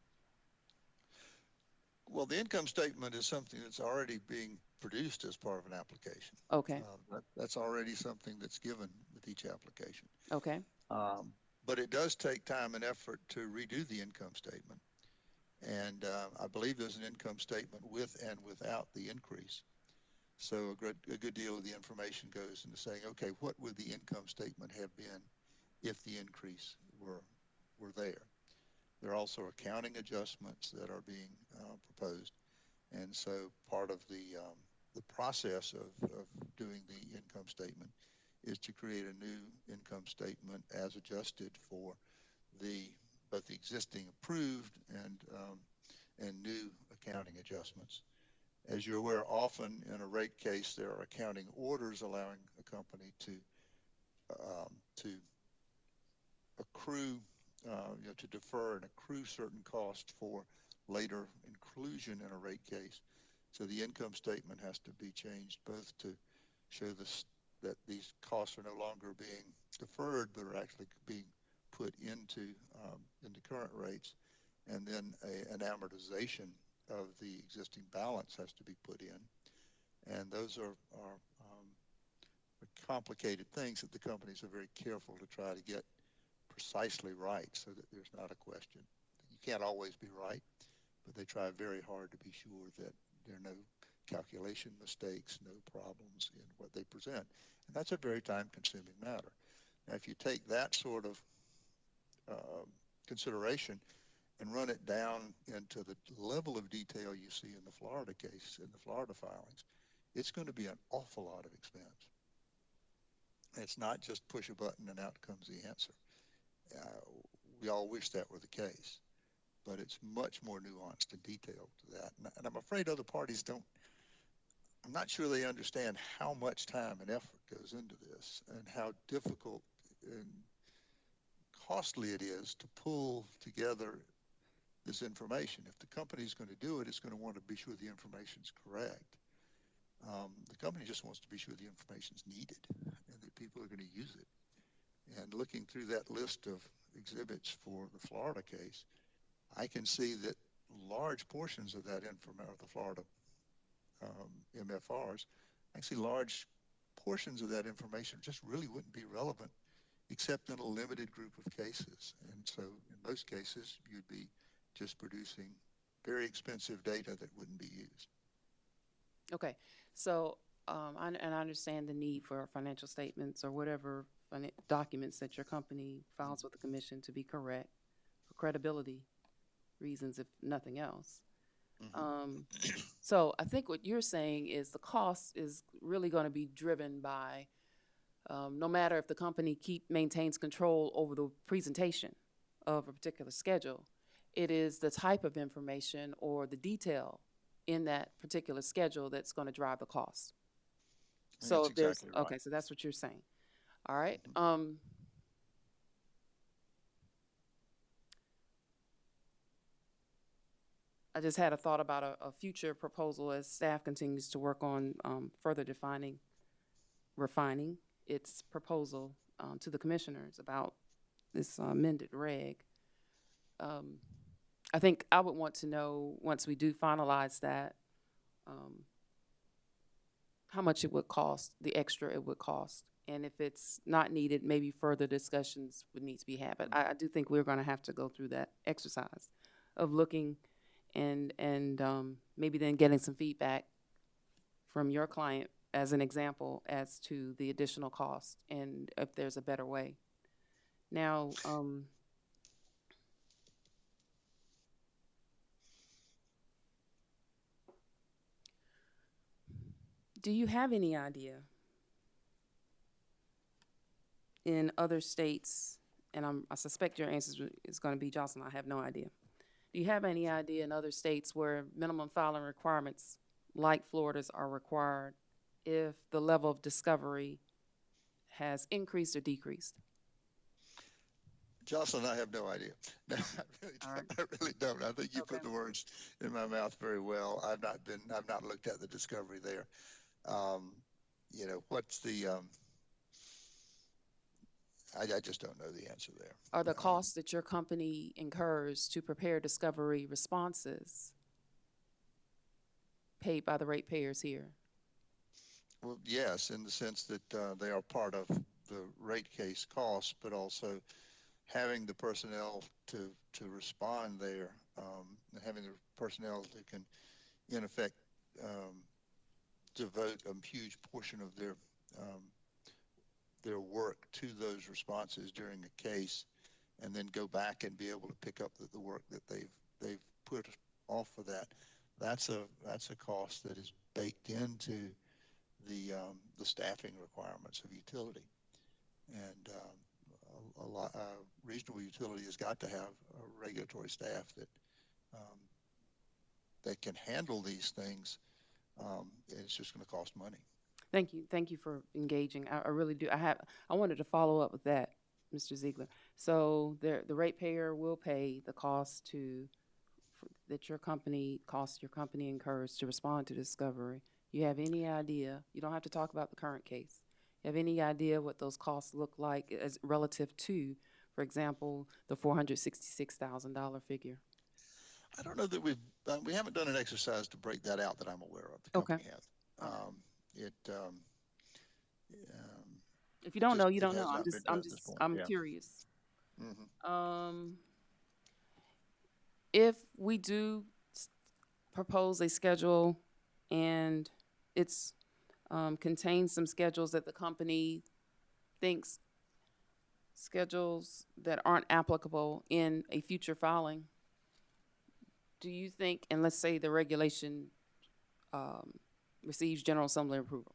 Well, the income statement is something that's already being produced as part of an application. Okay. That's already something that's given with each application. Okay. But it does take time and effort to redo the income statement. And I believe there's an income statement with and without the increase. So a good deal of the information goes into saying, okay, what would the income statement have been if the increase were there? There are also accounting adjustments that are being proposed. And so part of the process of doing the income statement is to create a new income statement as adjusted for the both the existing approved and new accounting adjustments. As you're aware, often in a rate case, there are accounting orders allowing a company to accrue, to defer and accrue certain costs for later inclusion in a rate case. So the income statement has to be changed both to show this, that these costs are no longer being deferred, but are actually being put into current rates, and then an amortization of the existing balance has to be put in. And those are complicated things that the companies are very careful to try to get precisely right so that there's not a question. You can't always be right, but they try very hard to be sure that there are no calculation mistakes, no problems in what they present. And that's a very time-consuming matter. Now, if you take that sort of consideration and run it down into the level of detail you see in the Florida case, in the Florida filings, it's going to be an awful lot of expense. And it's not just push a button and out comes the answer. We all wish that were the case, but it's much more nuanced and detailed to that. And I'm afraid other parties don't, I'm not sure they understand how much time and effort goes into this and how difficult and costly it is to pull together this information. If the company is going to do it, it's going to want to be sure the information is correct. The company just wants to be sure the information is needed and that people are going to use it. And looking through that list of exhibits for the Florida case, I can see that large portions of that information, the Florida MFRs, actually large portions of that information just really wouldn't be relevant except in a limited group of cases. And so in most cases, you'd be just producing very expensive data that wouldn't be used. Okay, so and I understand the need for financial statements or whatever documents that your company files with the commission to be correct for credibility reasons, if nothing else. So I think what you're saying is the cost is really going to be driven by no matter if the company maintains control over the presentation of a particular schedule, it is the type of information or the detail in that particular schedule that's going to drive the cost. So That's if there's, exactly right. okay, so that's what you're saying. All right. I just had a thought about a future proposal as staff continues to work on further refining its proposal to the commissioners about this amended reg. I think I would want to know, once we do finalize that, how much it would cost, the extra it would cost. And if it's not needed, maybe further discussions would need to be had. But I do think we're going to have to go through that exercise of looking and maybe then getting some feedback from your client as an example as to the additional cost and if there's a better way. Now, do you have any idea in other states, and I suspect your answer is going to be Jocelyn, I have no idea. Do you have any idea in other states where minimum filing requirements like Florida's are required if the level of discovery has increased or decreased? Jocelyn, I have no idea. No, I really don't. I think you put the words in my mouth very well. I've not looked at the discovery there. What's the, I just don't know the answer there. Are the costs that your company incurs to prepare discovery responses paid by the ratepayers here? Well, yes, in the sense that they are part of the rate case costs, but also having the personnel to respond there, and having the personnel that can, in effect, devote a huge portion of their work to those responses during a case and then go back and be able to pick up the work that they've put off for that. That's a cost that is baked into the staffing requirements of utility. And regional utility has got to have a regulatory staff um, that can handle these things. And it's just going to cost money. Thank you. Thank you for engaging. I really do. I wanted to follow up with that, Mr. Ziegler. So the ratepayer will pay the cost that your company incurs to respond to discovery. You have any idea? You don't have to talk about the current case. You have any idea what those costs look like as relative to, for example, the $466,000 figure? I don't know that we haven't done an exercise to break that out that I'm aware of. The Okay. company has. All right. It If you don't just know, you it don't has know. not been done at this point. I'm Yeah. curious. Mm-hmm. If we do propose a schedule and it's contains some schedules that the company thinks schedules that aren't applicable in a future filing, do you think, and let's say the regulation receives General Assembly approval,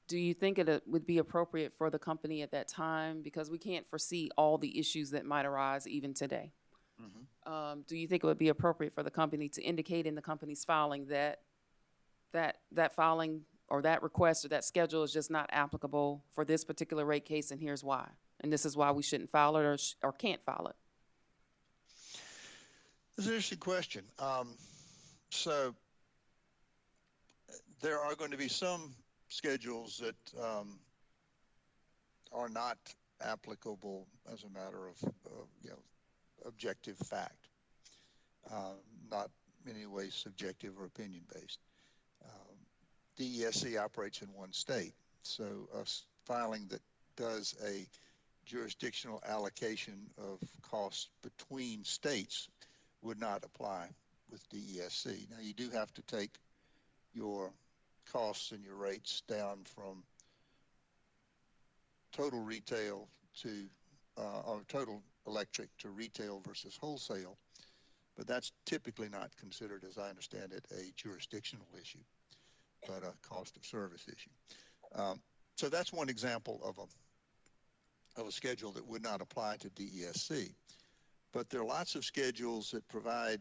do you think it would be appropriate for the company at that time, because we can't foresee all the issues that might arise even today? Mm-hmm. Do you think it would be appropriate for the company to indicate in the company's filing that filing or that request or that schedule is just not applicable for this particular rate case, and here's why, and this is why we shouldn't file it or can't file it? It's an interesting question. So there are going to be some schedules that are not applicable as a matter of objective fact, not in any way subjective or opinion based. DESC operates in one state, so a filing that does a jurisdictional allocation of costs between states would not apply with DESC. Now, you do have to take your costs and your rates down from total retail to or total electric to retail versus wholesale, but that's typically not considered, as I understand it, a jurisdictional issue, but a cost of service issue. So that's one example of a schedule that would not apply to DESC. But there are lots of schedules that provide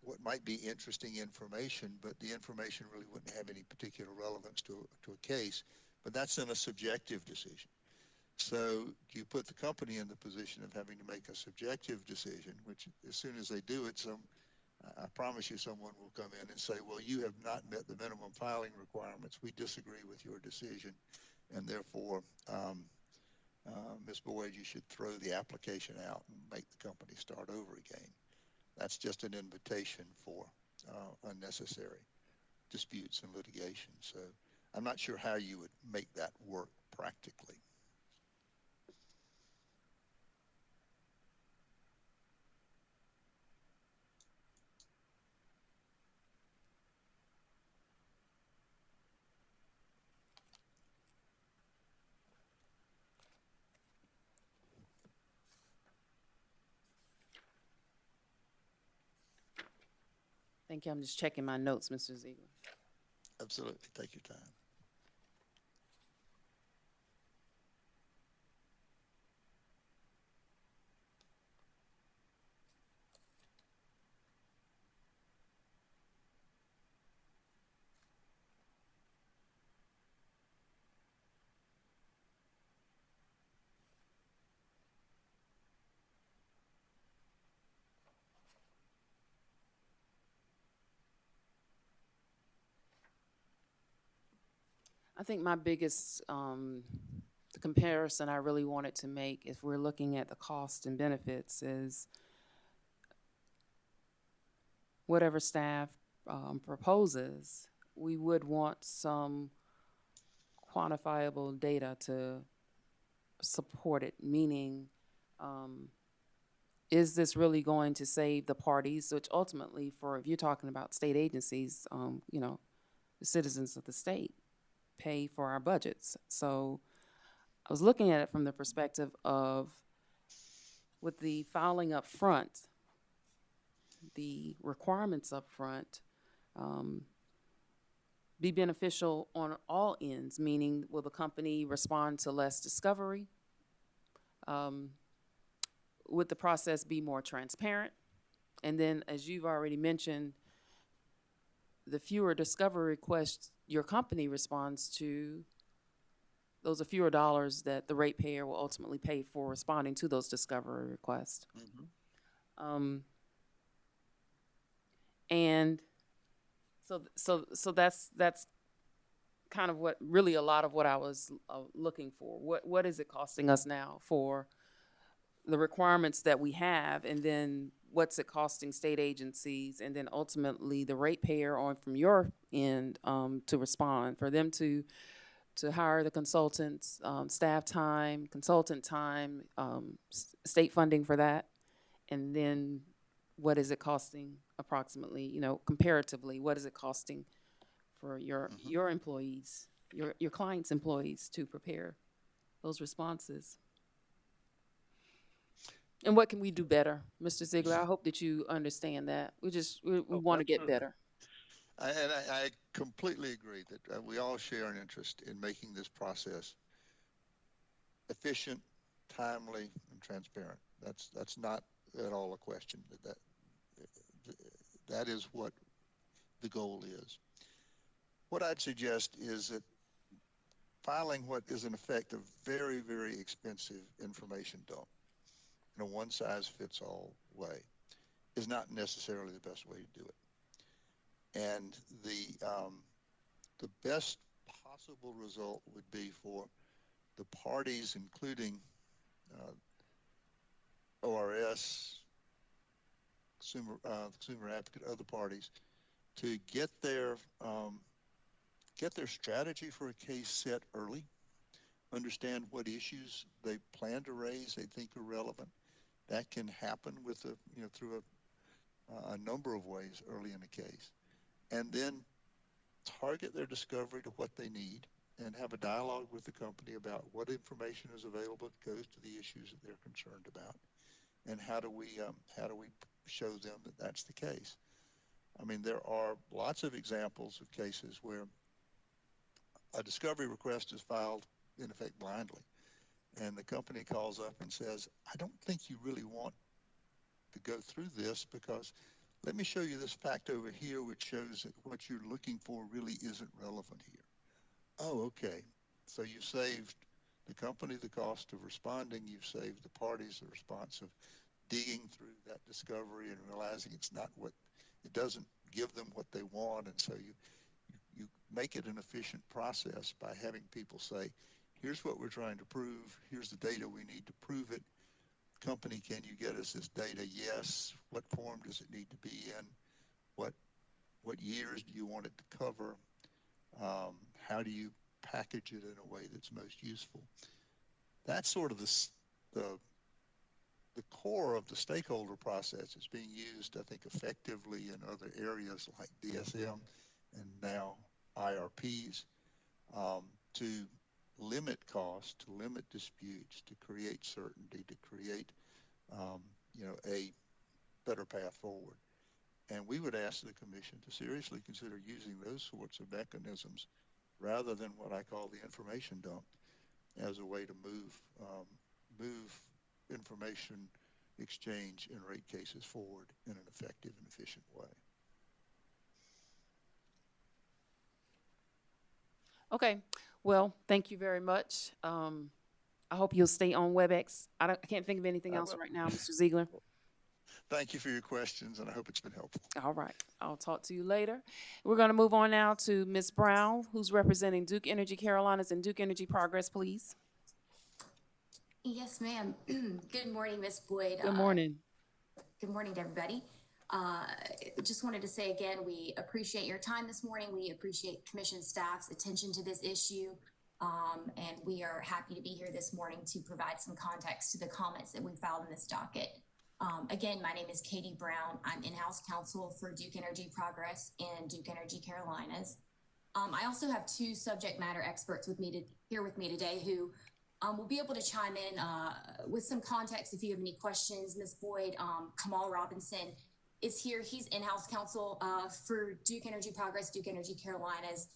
what might be interesting information, but the information really wouldn't have any particular relevance to a case. But that's in a subjective decision. So you put the company in the position of having to make a subjective decision, which as soon as they do it, I promise you someone will come in and say, well, you have not met the minimum filing requirements. We disagree with your decision. And therefore, Ms. Boyd, you should throw the application out and make the company start over again. That's just an invitation for unnecessary disputes and litigation. So I'm not sure how you would make that work practically. Thank you. I'm just checking my notes, Mr. Ziegler. Absolutely. Take your time. I think my biggest the comparison I really wanted to make, if we're looking at the cost and benefits, is whatever staff proposes, we would want some quantifiable data to support it, meaning is this really going to save the parties, which ultimately, if you're talking about state agencies, the citizens of the state pay for our budgets. So I was looking at it from the perspective of with the filing up front, the requirements up front, be beneficial on all ends, meaning will the company respond to less discovery? Would the process be more transparent? And then, as you've already mentioned, the fewer discovery requests your company responds to, those are fewer dollars that the ratepayer will ultimately pay for responding to those discovery requests. And so that's kind of what really a lot of what I was looking for. What is it costing us now for the requirements that we have, and then what's it costing state agencies, and then ultimately the ratepayer on from your end to respond, for them to hire the consultants, staff time, consultant time, state funding for that, and then what is it costing approximately, comparatively, what is it costing for your employees, your clients' employees to prepare those responses? And what can we do better, Mr. Ziegler? I hope that you understand that. We want to get better. I completely agree that we all share an interest in making this process efficient, timely, and transparent. That's not at all a question. That is what the goal is. What I'd suggest is that filing what is in effect a very, very expensive information dump in a one-size-fits-all way is not necessarily the best way to do it. And the best possible result would be for the parties, including ORS, consumer advocate, other parties, to get their strategy for a case set early, understand what issues they plan to raise they think are relevant. That can happen with through a number of ways early in the case, and then target their discovery to what they need and have a dialogue with the company about what information is available that goes to the issues that they're concerned about, and how do we show them that that's the case. I mean, there are lots of examples of cases where a discovery request is filed in effect blindly, and the company calls up and says, I don't think you really want to go through this, because let me show you this fact over here which shows that what you're looking for really isn't relevant here. Oh, okay. So you saved the company the cost of responding. You've saved the parties the response of digging through that discovery and realizing it doesn't give them what they want. And so you make it an efficient process by having people say, here's what we're trying to prove. Here's the data we need to prove it. Company, can you get us this data? Yes. What form does it need to be in? What years do you want it to cover? How do you package it in a way that's most useful? That's sort of the core of the stakeholder process. Is being used, I think, effectively in other areas like DSM and now IRPs to limit costs, to limit disputes, to create certainty, to create a better path forward. And we would ask the Commission to seriously consider using those sorts of mechanisms rather than what I call the information dump as a way to move information exchange in rate cases forward in an effective and efficient way. Okay, well, thank you very much. I hope you'll stay on WebEx. I can't think of anything else right now, Mr. Ziegler. Thank you for your questions, and I hope it's been helpful. All right, I'll talk to you later. We're going to move on now to Ms. Brown, who's representing Duke Energy Carolinas and Duke Energy Progress, please. Yes, ma'am. Good morning, Ms. Boyd. Good morning. Good morning to everybody. Just wanted to say again, we appreciate your time this morning. We appreciate Commission staff's attention to this issue. And we are happy to be here this morning to provide some context to the comments that we filed in this docket. Again, my name is Katie Brown. I'm in-house counsel for Duke Energy Progress and Duke Energy Carolinas. I also have two subject matter experts here with me today who we'll be able to chime in with some context if you have any questions. Ms. Boyd, Kamal Robinson is here. He's in-house counsel for Duke Energy Progress, Duke Energy Carolinas.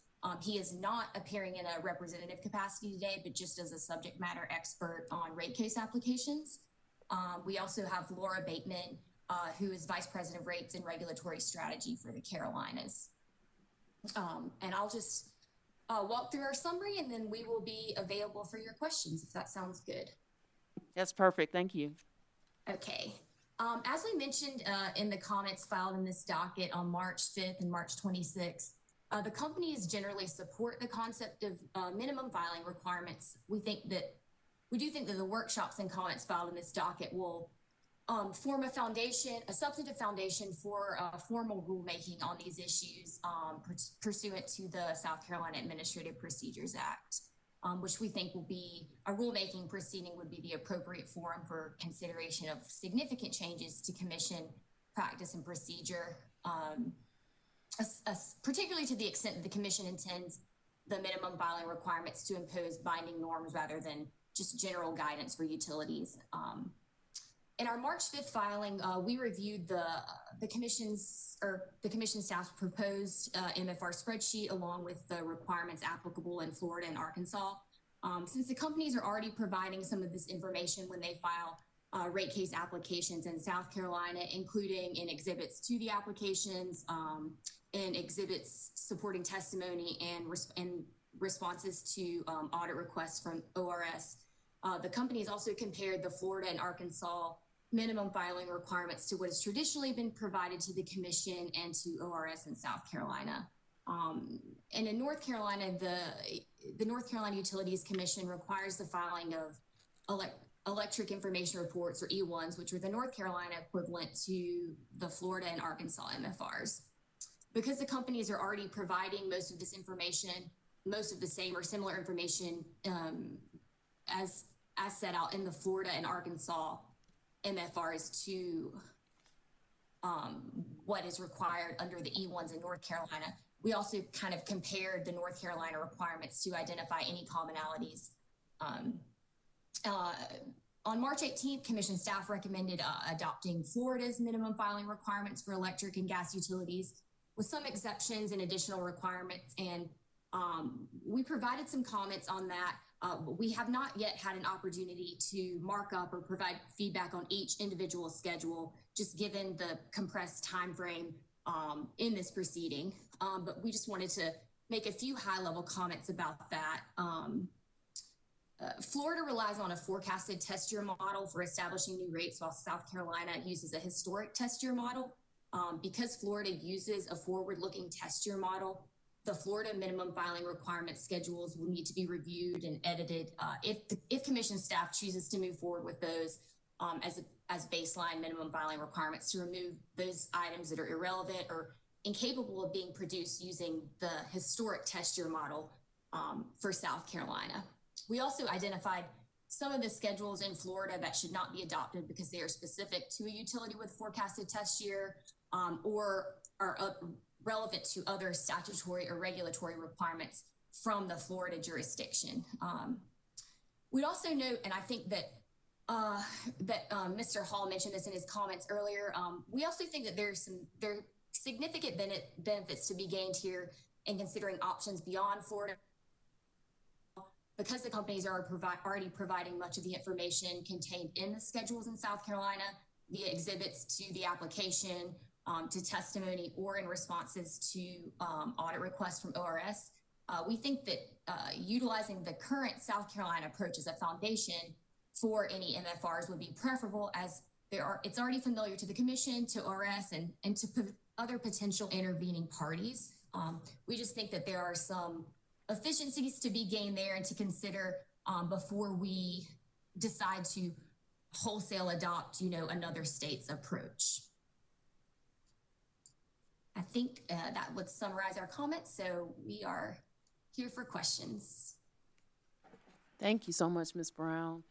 He is not appearing in a representative capacity today, but just as a subject matter expert on rate case applications. We also have Laura Bateman, who is Vice President of Rates and Regulatory Strategy for the Carolinas. And I'll just walk through our summary, and then we will be available for your questions, if that sounds good. That's perfect. Thank you. Okay. As we mentioned in the comments filed in this docket on March 5th and March 26th, the companies generally support the concept of minimum filing requirements. We do think that the workshops and comments filed in this docket will form a substantive foundation for formal rulemaking on these issues pursuant to the South Carolina Administrative Procedures Act, which we think a rulemaking proceeding would be the appropriate forum for consideration of significant changes to commission practice and procedure, particularly to the extent that the commission intends the minimum filing requirements to impose binding norms rather than just general guidance for utilities. In our March 5th filing, we reviewed the commission staff's proposed MFR spreadsheet along with the requirements applicable in Florida and Arkansas. Since the companies are already providing some of this information when they file rate case applications in South Carolina, including in exhibits to the applications, in exhibits supporting testimony and responses to audit requests from ORS, the companies also compared the Florida and Arkansas minimum filing requirements to what has traditionally been provided to the commission and to ORS in South Carolina. And in North Carolina, the North Carolina Utilities Commission requires the filing of electric information reports, or E1s, which are the North Carolina equivalent to the Florida and Arkansas MFRs. Because the companies are already providing most of this information, most of the same or similar information as set out in the Florida and Arkansas MFRs to what is required under the E1s in North Carolina. We also kind of compared the North Carolina requirements to identify any commonalities. On March 18th, Commission staff recommended adopting Florida's minimum filing requirements for electric and gas utilities with some exceptions and additional requirements. And we provided some comments on that. We have not yet had an opportunity to mark up or provide feedback on each individual schedule, just given the compressed time frame in this proceeding. But we just wanted to make a few high-level comments about that. Florida relies on a forecasted test year model for establishing new rates, while South Carolina uses a historic test year model. Because Florida uses a forward-looking test year model, the Florida minimum filing requirement schedules will need to be reviewed and edited if commission staff chooses to move forward with those as baseline minimum filing requirements, to remove those items that are irrelevant or incapable of being produced using the historic test year model for South Carolina. We also identified some of the schedules in Florida that should not be adopted because they are specific to a utility with forecasted test year or are relevant to other statutory or regulatory requirements from the Florida jurisdiction. We'd also note, and I think that Mr. Hall mentioned this in his comments earlier, we also think that there are significant benefits to be gained here in considering options beyond Florida, because the companies are already providing much of the information contained in the schedules in South Carolina via exhibits to the application, to testimony, or in responses to audit requests from ORS. We think that utilizing the current South Carolina approach as a foundation for any MFRs would be preferable, as it's already familiar to the Commission, to ORS, and to other potential intervening parties. We just think that there are some efficiencies to be gained there and to consider before we decide to wholesale adopt, another state's approach. I think that would summarize our comments, so we are here for questions. Thank you so much, Ms. Brown.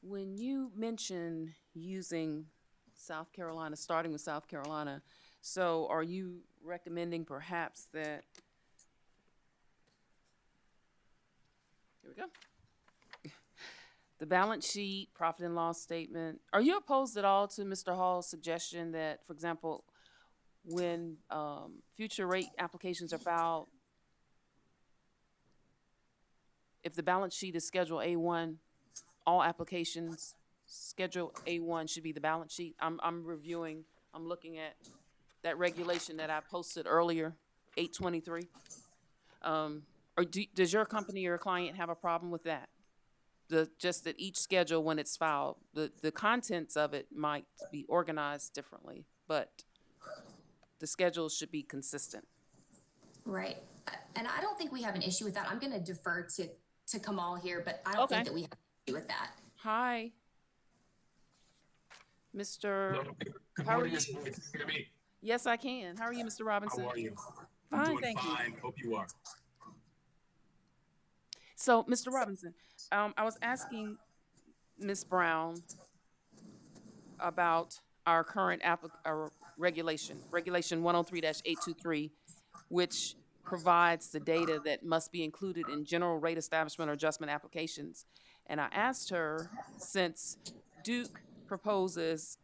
When you mention using South Carolina, starting with South Carolina, so are you recommending perhaps that we go. The balance sheet, profit and loss statement. Are you opposed at all to Mr. Hall's suggestion that, for example, when future rate applications are filed, if the balance sheet is Schedule A1, all applications Schedule A1 should be the balance sheet? I'm looking at that regulation that I posted earlier, 823. Does your company or client have a problem with that? Just that each schedule, when it's filed, the contents of it might be organized differently, but the schedules should be consistent. Right. And I don't think we have an issue with that. I'm going to defer to Kamal here, but I don't Okay. think that we have an issue with that. Hi, Mr. Hello. Good How are morning, you? Ms. Boyd. Can you hear me? Yes, I can. How are you, Mr. Robinson? How are you? Fine, I'm doing thank you. fine. Hope you are. So, Mr. Robinson, I was asking Ms. Brown about our current regulation 103-823, which provides the data that must be included in general rate establishment or adjustment applications. And I asked her, since Duke proposes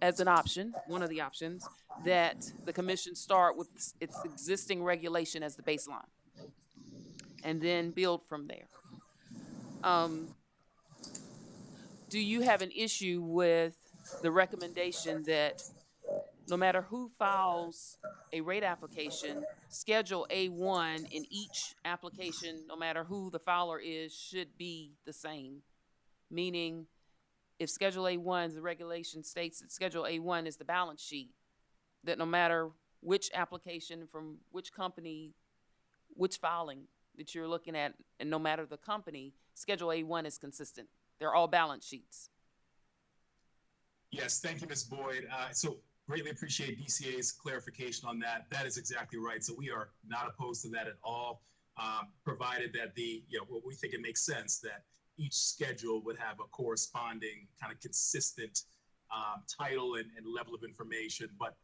as an option, one of the options, that the commission start with its existing regulation as the baseline and then build from there. Do you have an issue with the recommendation that no matter who files a rate application, Schedule A1 in each application, no matter who the filer is, should be the same? Meaning, if Schedule A1, the regulation states that Schedule A1 is the balance sheet, that no matter which application from which company, which filing that you're looking at, and no matter the company, Schedule A1 is consistent. They're all balance sheets. Yes, thank you, Ms. Boyd. So greatly appreciate DCA's clarification on that. That is exactly right. So we are not opposed to that at all, provided that we think it makes sense that each schedule would have a corresponding kind of consistent title and level of information, but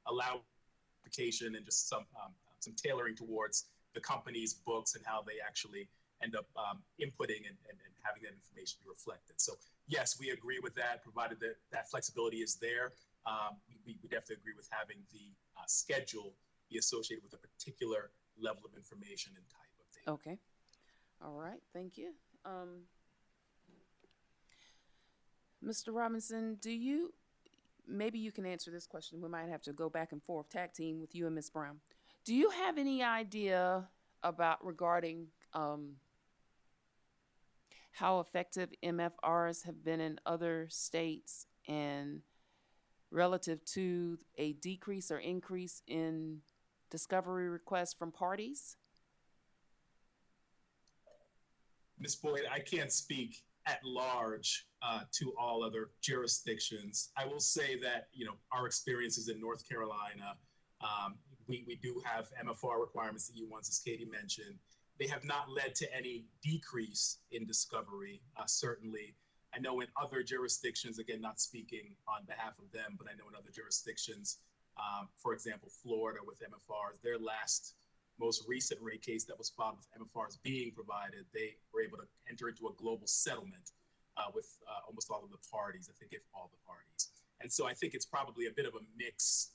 allow application and just some tailoring towards the company's books and how they actually end up inputting and having that information be reflected. So yes, we agree with that, provided that that flexibility is there. We definitely agree with having the schedule be associated with a particular level of information and type of data. Okay. All right. Thank you. Mr. Robinson, maybe you can answer this question. We might have to go back and forth, tag team with you and Ms. Brown. Do you have any idea regarding how effective MFRs have been in other states and relative to a decrease or increase in discovery requests from parties? Ms. Boyd, I can't speak at large to all other jurisdictions. I will say that, our experiences in North Carolina, we do have MFR requirements, the E1s, as Katie mentioned. They have not led to any decrease in discovery, certainly. I know in other jurisdictions, again, not speaking on behalf of them, but I know in other jurisdictions, for example, Florida with MFRs, their most recent rate case that was filed with MFRs being provided, they were able to enter into a global settlement with almost all of the parties, I think if all the parties. And so I think it's probably a bit of a mix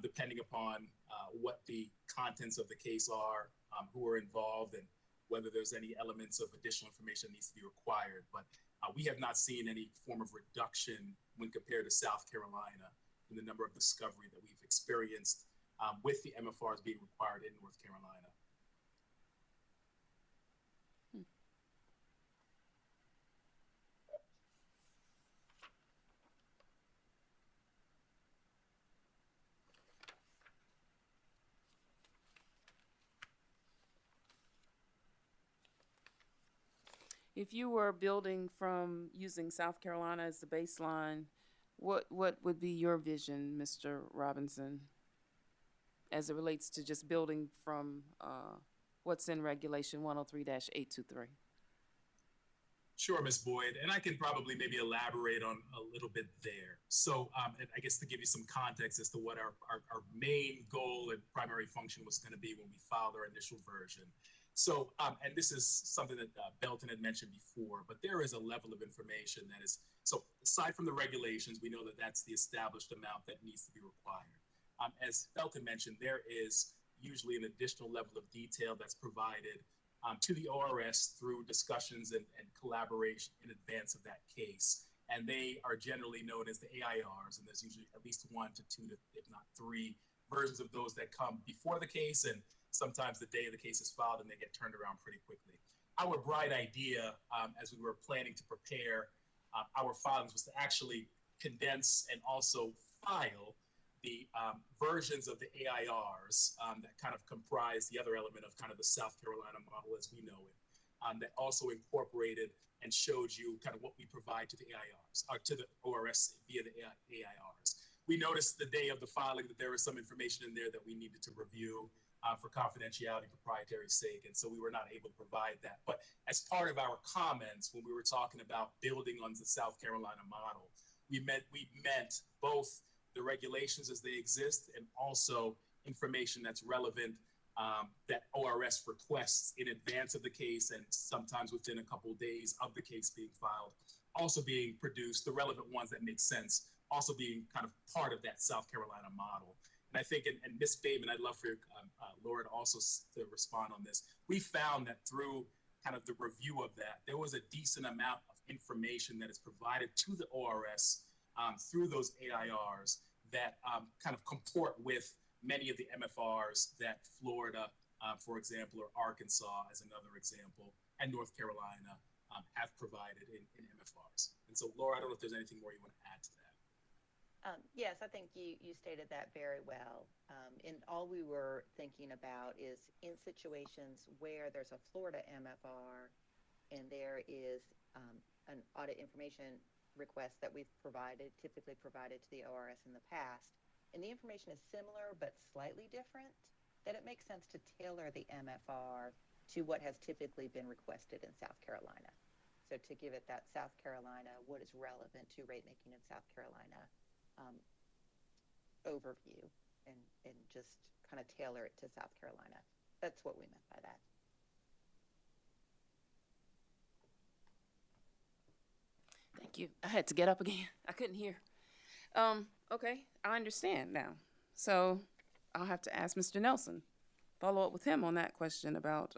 depending upon what the contents of the case are, who are involved, and whether there's any elements of additional information that needs to be required. But we have not seen any form of reduction when compared to South Carolina in the number of discovery that we've experienced with the MFRs being required in North Carolina. If you were building from using South Carolina as the baseline, what would be your vision, Mr. Robinson, as it relates to just building from what's in Regulation 103-823? Sure, Ms. Boyd, and I can probably maybe elaborate on a little bit there. So and I guess to give you some context as to what our main goal and primary function was going to be when we filed our initial version. So, and this is something that Belton had mentioned before, but there is a level of information that is, so aside from the regulations, we know that that's the established amount that needs to be required. As Belton mentioned, there is usually an additional level of detail that's provided to the ORS through discussions and collaboration in advance of that case. And they are generally known as the AIRs, and there's usually at least 1 to 2 to, if not 3 versions of those that come before the case, and sometimes the day of the case is filed and they get turned around pretty quickly. Our bright idea, as we were planning to prepare our filings, was to actually condense and also file the versions of the AIRs that kind of comprise the other element of kind of the South Carolina model as we know it, that also incorporated and showed you kind of what we provide to the AIRs, or to the ORS via the AIRs. We noticed the day of the filing that there was some information in there that we needed to review for confidentiality, proprietary sake, and so we were not able to provide that. But as part of our comments, when we were talking about building on the South Carolina model, we meant both the regulations as they exist and also information that's relevant that ORS requests in advance of the case and sometimes within a couple of days of the case being filed, also being produced, the relevant ones that make sense, also being kind of part of that South Carolina model. And I think, and Ms. Bateman, I'd love for Laura to also to respond on this. We found that through kind of the review of that, there was a decent amount of information that is provided to the ORS through those AIRs that kind of comport with many of the MFRs that Florida, for example, or Arkansas as another example, and North Carolina have provided in MFRs. And so, Laura, I don't know if there's anything more you want to add to that. Yes, I think you stated that very well. And all we were thinking about is in situations where there's a Florida MFR and there is an audit information request that we've typically provided to the ORS in the past, and the information is similar but slightly different, that it makes sense to tailor the MFR to what has typically been requested in South Carolina. So to give it that South Carolina, what is relevant to rate making in South Carolina overview, and just kind of tailor it to South Carolina. That's what we meant by that. Thank you. I had to get up again. I couldn't hear. Okay, I understand now. So I'll have to ask Mr. Nelson, follow up with him on that question about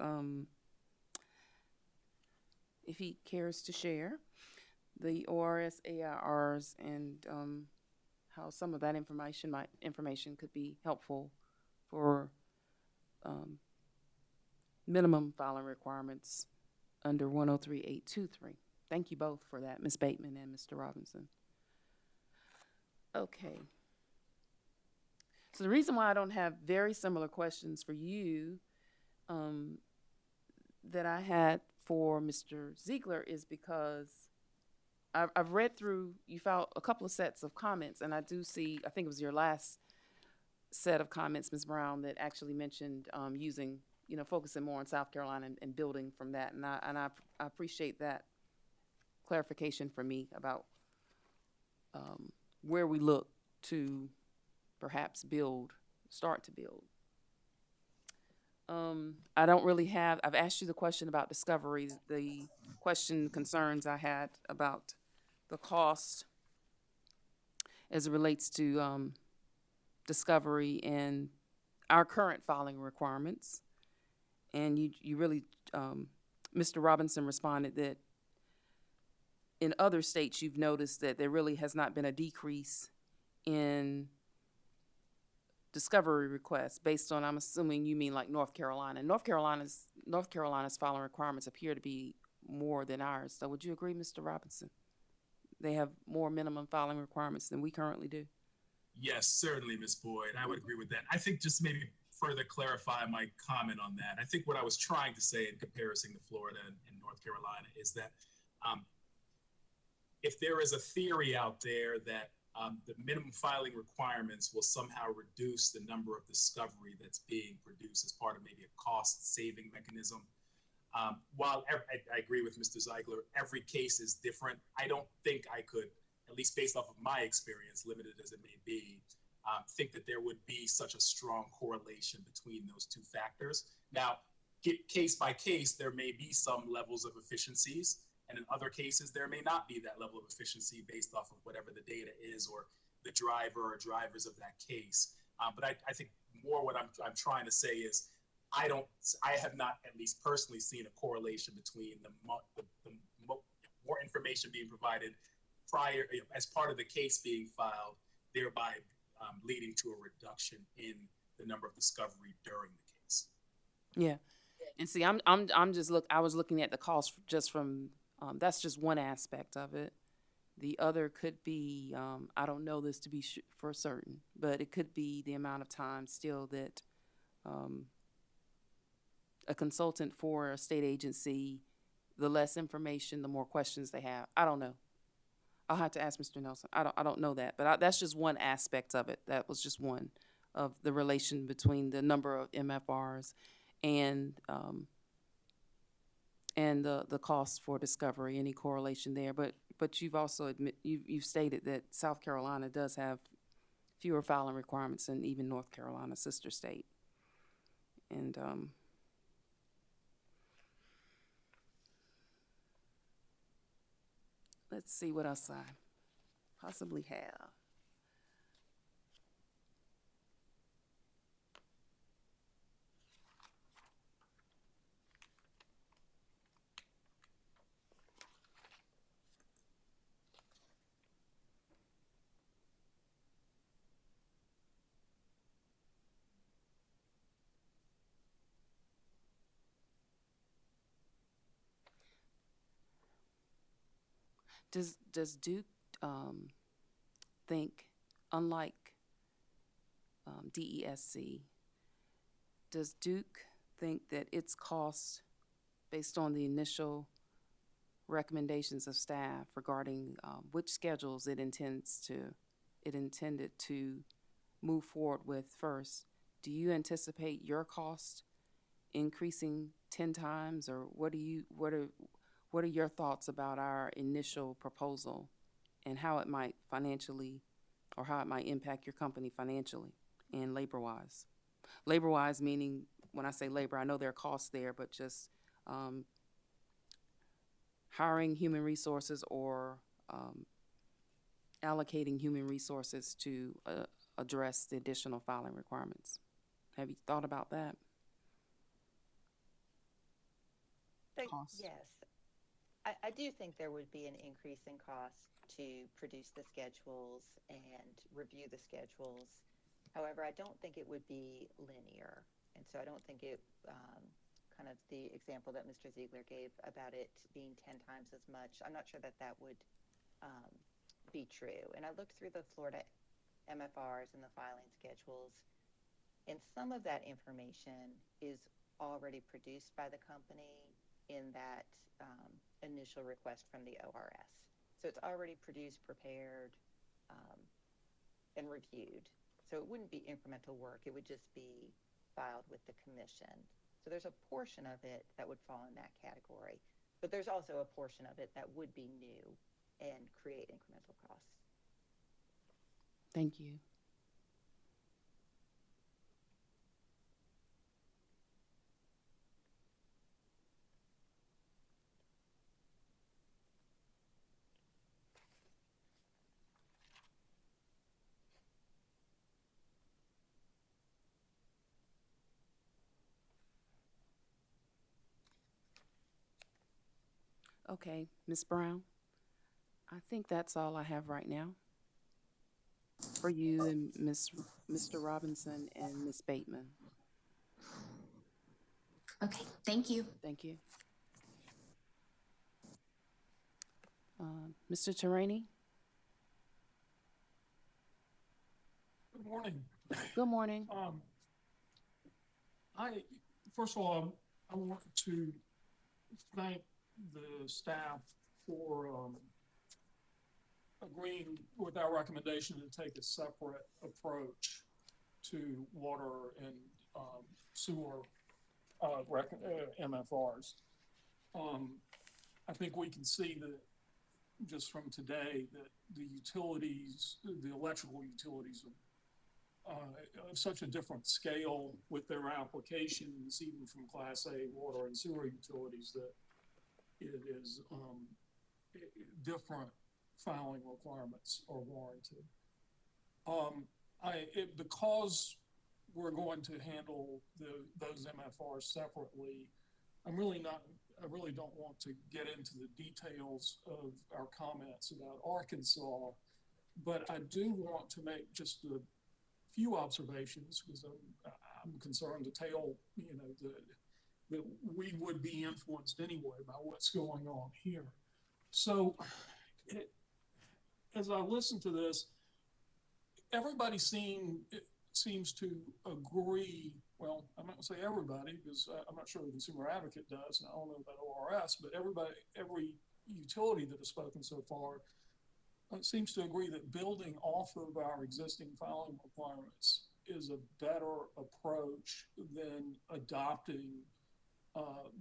if he cares to share the ORS AIRs and how some of that information could be helpful for minimum filing requirements under 103823. Thank you both for that, Ms. Bateman and Mr. Robinson. Okay. So the reason why I don't have very similar questions for you that I had for Mr. Ziegler is because I've read through, you filed a couple of sets of comments, and I do see, I think it was your last set of comments, Ms. Brown, that actually mentioned using, focusing more on South Carolina and building from that. And I appreciate that clarification for me about where we look to perhaps start to build. I don't really have, I've asked you the question about discovery, the concerns I had about the cost as it relates to discovery and our current filing requirements. And you really, Mr. Robinson responded that in other states you've noticed that there really has not been a decrease in discovery requests based on, I'm assuming you mean like North Carolina. North Carolina's filing requirements appear to be more than ours. So would you agree, Mr. Robinson? They have more minimum filing requirements than we currently do? Yes, certainly, Ms. Boyd. I would agree with that. I think just maybe further clarify my comment on that. I think what I was trying to say in comparison to Florida and North Carolina is that if there is a theory out there that the minimum filing requirements will somehow reduce the number of discovery that's being produced as part of maybe a cost-saving mechanism, while I agree with Mr. Ziegler, every case is different. I don't think I could, at least based off of my experience, limited as it may be, think that there would be such a strong correlation between those two factors. Now, case by case, there may be some levels of efficiencies, and in other cases, there may not be that level of efficiency based off of whatever the data is or the driver or drivers of that case. But I think more what I'm trying to say is I have not, at least personally, seen a correlation between the more information being provided prior, as part of the case being filed, thereby leading to a reduction in the number of discovery during the case. Yeah. And see, I'm just I was looking at the cost just from, that's just one aspect of it. The other could be, I don't know this to be for certain, but it could be the amount of time still that a consultant for a state agency, the less information, the more questions they have. I don't know. I'll have to ask Mr. Nelson. I don't know that, but that's just one aspect of it. That was just one of the relation between the number of MFRs and the cost for discovery, any correlation there. But you've also you've stated that South Carolina does have fewer filing requirements than even North Carolina, sister state. And let's see what else I possibly have. Does Duke think, unlike DESC, does Duke think that its cost, based on the initial recommendations of staff regarding which schedules it intended to move forward with first, do you anticipate your cost increasing 10 times, or what are your thoughts about our initial proposal and how it might financially, or how it might impact your company financially and labor-wise? Labor-wise meaning, when I say labor, I know there are costs there, but just hiring human resources or allocating human resources to address the additional filing requirements. Have you thought about that? Cost. Yes. I do think there would be an increase in cost to produce the schedules and review the schedules. However, I don't think it would be linear. And so I don't think it, kind of the example that Mr. Ziegler gave about it being 10 times as much, I'm not sure that that would be true. And I looked through the Florida MFRs and the filing schedules, and some of that information is already produced by the company in that initial request from the ORS. So it's already produced, prepared, and reviewed. So it wouldn't be incremental work. It would just be filed with the commission. So there's a portion of it that would fall in that category. But there's also a portion of it that would be new and create incremental costs. Thank you. Okay, Ms. Brown, I think that's all I have right now for you and Mr. Robinson and Ms. Bateman. Okay, thank you. Thank you. Mr. Terani? Good morning. Good morning. First of all, I want to thank the staff for agreeing with our recommendation to take a separate approach to water and sewer MFRs. I think we can see that just from today that the utilities, the electrical utilities of such a different scale with their applications, even from Class A water and sewer utilities, that it is different filing requirements are warranted. Because we're going to handle those MFRs separately, I really don't want to get into the details of our comments about Arkansas, but I do want to make just a few observations, because I'm concerned the tale, that we would be influenced anyway by what's going on here. So as I listen to this, everybody seems to agree. Well, I'm not going to say everybody, because I'm not sure the Consumer Advocate does, and I don't know about ORS, but every utility that has spoken so far seems to agree that building off of our existing filing requirements is a better approach than adopting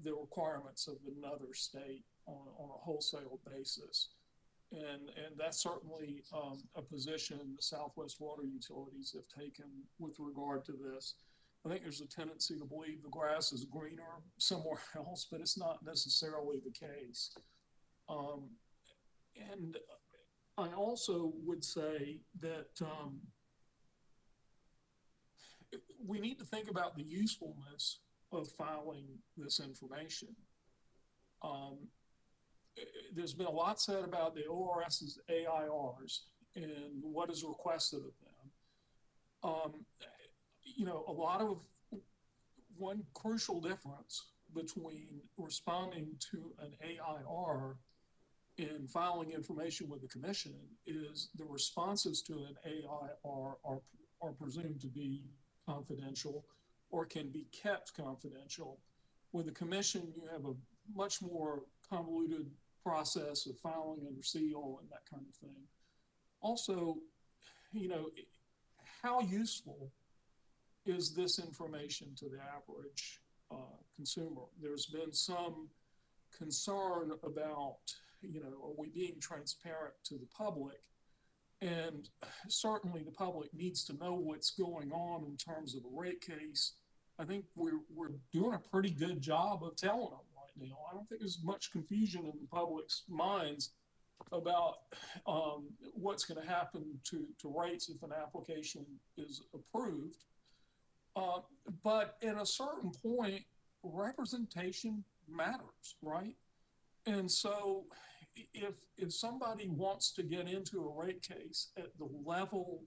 the requirements of another state on a wholesale basis. And that's certainly a position the Southwest Water Utilities have taken with regard to this. I think there's a tendency to believe the grass is greener somewhere else, but it's not necessarily the case. And I also would say that we need to think about the usefulness of filing this information. There's been a lot said about the ORS's AIRs and what is requested of them. A lot of one crucial difference between responding to an AIR and filing information with the commission is the responses to an AIR are presumed to be confidential or can be kept confidential. With the commission, you have a much more convoluted process of filing under seal and that kind of thing. Also, how useful is this information to the average consumer? There's been some concern about, are we being transparent to the public? And certainly the public needs to know what's going on in terms of a rate case. I think we're doing a pretty good job of telling them right now. I don't think there's much confusion in the public's minds about what's going to happen to rates if an application is approved. But at a certain point, representation matters, right? And so if somebody wants to get into a rate case at the level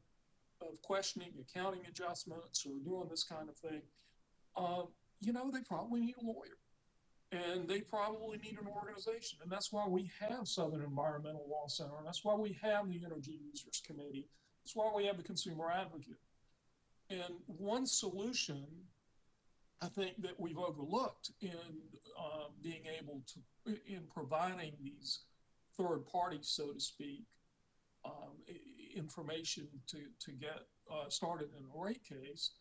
of questioning accounting adjustments or doing this kind of thing, they probably need a lawyer, and they probably need an organization. And that's why we have Southern Environmental Law Center, and that's why we have the Energy Users Committee. That's why we have the Consumer Advocate. And one solution I think that we've overlooked in being able to, in providing these third parties, so to speak, information to get started in a rate case,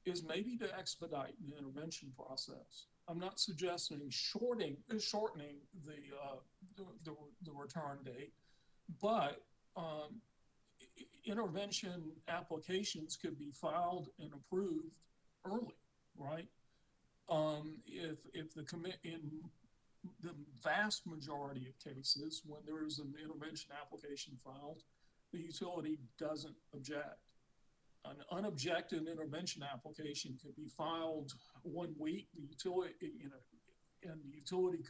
is maybe to expedite the intervention process. I'm not suggesting shortening the return date, but intervention applications could be filed and approved early, right? If in the vast majority of cases, when there is an intervention application filed, the utility doesn't object. An unobjected intervention application could be filed 1 week. The utility, and the utility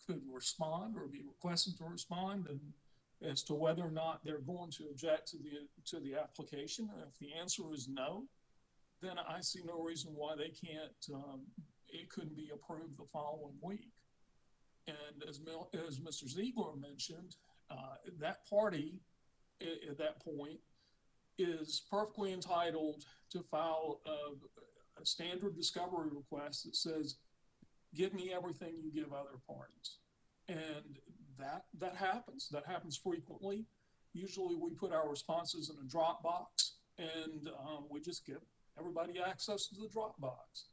could respond or be requested to respond, and as to whether or not they're going to object to the application. And if the answer is no, then I see no reason why they can't. It couldn't be approved the following week. And as Mr. Ziegler mentioned, that party at that point is perfectly entitled to file a standard discovery request that says, give me everything you give other parties. And that happens. That happens frequently. Usually we put our responses in a Dropbox, and we just give everybody access to the Dropbox.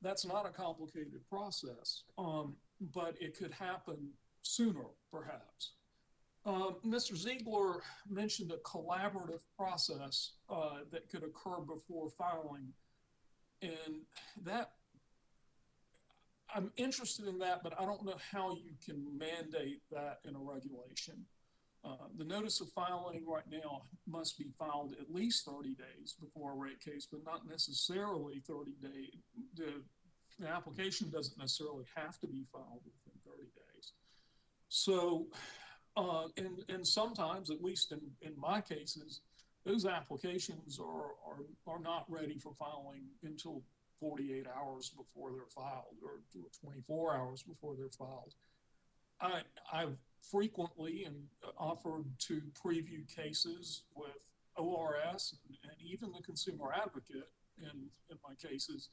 That's not a complicated process, but it could happen sooner, perhaps. Mr. Ziegler mentioned a collaborative process that could occur before filing, and that I'm interested in that, but I don't know how you can mandate that in a regulation. The notice of filing right now must be filed at least 30 days before a rate case, but not necessarily 30 days. The application doesn't necessarily have to be filed within 30 days. So, and sometimes, at least in my cases, those applications are not ready for filing until 48 hours before they're filed, or 24 hours before they're filed. I've frequently and offered to preview cases with ORS and even the consumer advocate in my cases,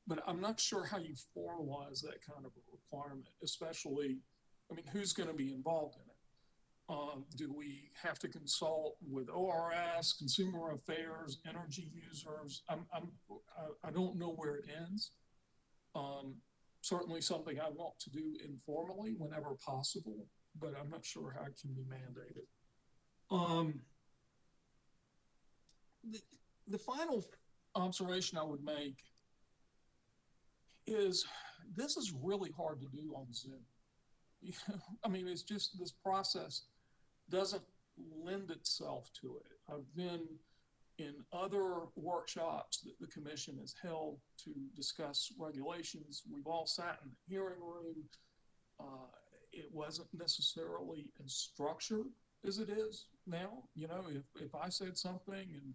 but I'm not sure how you formalize that kind of a requirement, especially, I mean, who's going to be involved in it? Do we have to consult with ORS, consumer affairs, energy users? I don't know where it ends. Certainly something I want to do informally whenever possible, but I'm not sure how it can be mandated. The final observation I would make is this is really hard to do on Zoom. I mean, it's just this process doesn't lend itself to it. I've been in other workshops that the commission has held to discuss regulations. We've all sat in the hearing room. It wasn't necessarily as structured as it is now. You know, if I said something and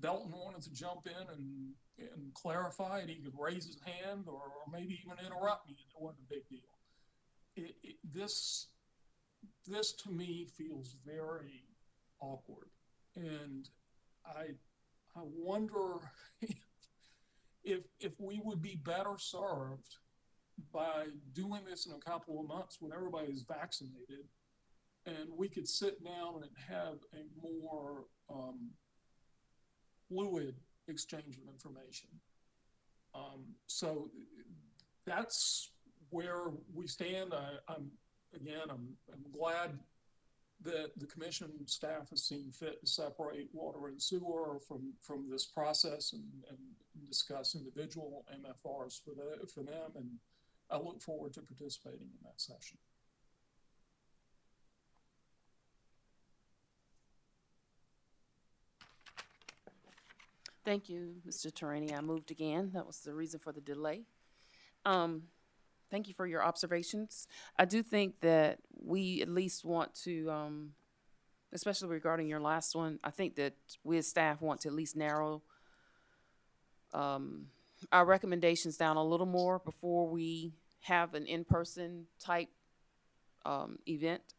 Belton wanted to jump in and clarify it, he could raise his hand or maybe even interrupt me, and it wasn't a big deal. This to me feels very awkward, and I wonder if we would be better served by doing this in a couple of months when everybody's vaccinated, and we could sit down and have a more fluid exchange of information. So that's where we stand. I'm glad that the commission staff has seen fit to separate water and sewer from this process and discuss individual MFRs for them, and I look forward to participating in that session. Thank you, Mr. Tarani. I moved again. That was the reason for the delay. Thank you for your observations. I do think that we at least want to, especially regarding your last one, I think that we as staff want to at least narrow our recommendations down a little more before we have an in-person type event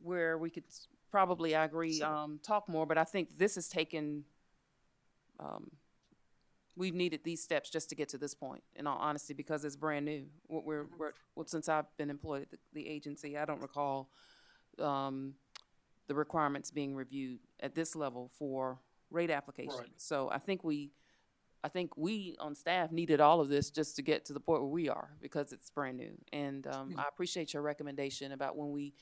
where we could probably, I agree, talk more, but I think this has taken, we've needed these steps just to get to this point, in all honesty, because it's brand new. Since I've been employed at the agency, I don't recall the requirements being reviewed at this level for rate applications. Right. So I think we on staff needed all of this just to get to the point where we are, because it's brand new. And I appreciate your recommendation about when we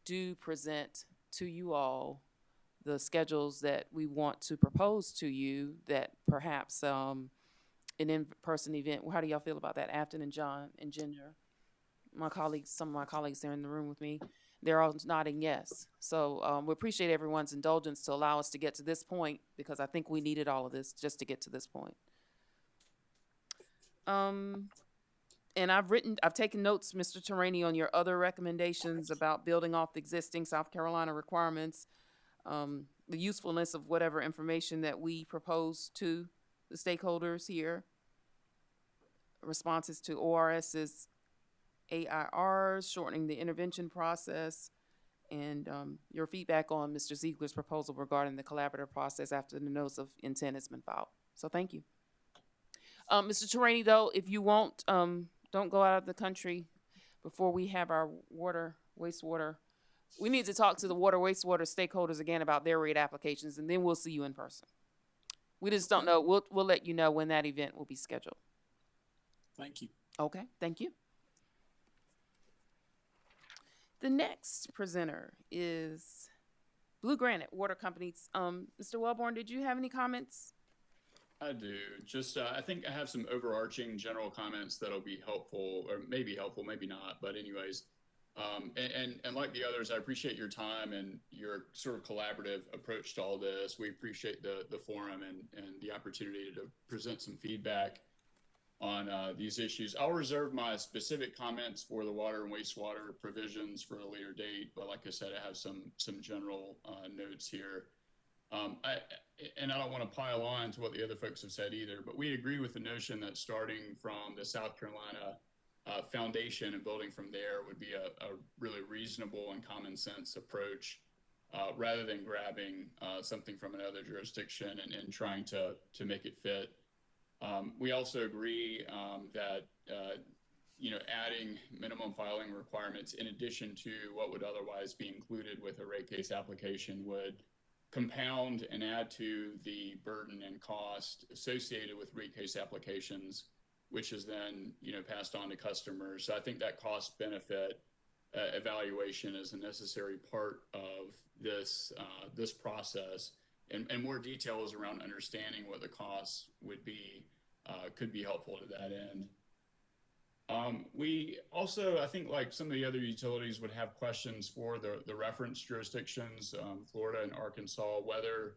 do present to you all the schedules that we want to propose to you, that perhaps an in-person event. How do y'all feel about that? Afton and John and Ginger, some of my colleagues are in the room with me. They're all nodding yes. So we appreciate everyone's indulgence to allow us to get to this point, because I think we needed all of this just to get to this point. And I've taken notes, Mr. Tarani, on your other recommendations about building off the existing South Carolina requirements, the usefulness of whatever information that we propose to the stakeholders here, responses to ORS's AIRs, shortening the intervention process, and your feedback on Mr. Ziegler's proposal regarding the collaborative process after the notice of intent has been filed. So thank you. Mr. Tarani, though, if you won't, don't go out of the country before we have our wastewater. We need to talk to the wastewater stakeholders again about their rate applications, and then we'll see you in person. We just don't know. We'll let you know when that event will be scheduled. Thank you. Okay, thank you. The next presenter is Blue Granite Water Company. Mr. Wellborn, did you have any comments? I do. Just, I think I have some overarching general comments that'll be helpful, or maybe helpful, maybe not. But anyways, and like the others, I appreciate your time and your sort of collaborative approach to all this. We appreciate the forum and the opportunity to present some feedback on these issues. I'll reserve my specific comments for the water and wastewater provisions for a later date. But like I said, I have some general notes here. And I don't want to pile on to what the other folks have said either, but we agree with the notion that starting from the South Carolina foundation and building from there would be a really reasonable and common sense approach, rather than grabbing something from another jurisdiction and trying to make it fit. We also agree that adding minimum filing requirements in addition to what would otherwise be included with a rate case application would compound and add to the burden and cost associated with rate case applications, which is then passed on to customers. So I think that cost benefit evaluation is a necessary part of this process, and more details around understanding what the costs would be could be helpful to that end. We also, I think, like some of the other utilities, would have questions for the reference jurisdictions, Florida and Arkansas, whether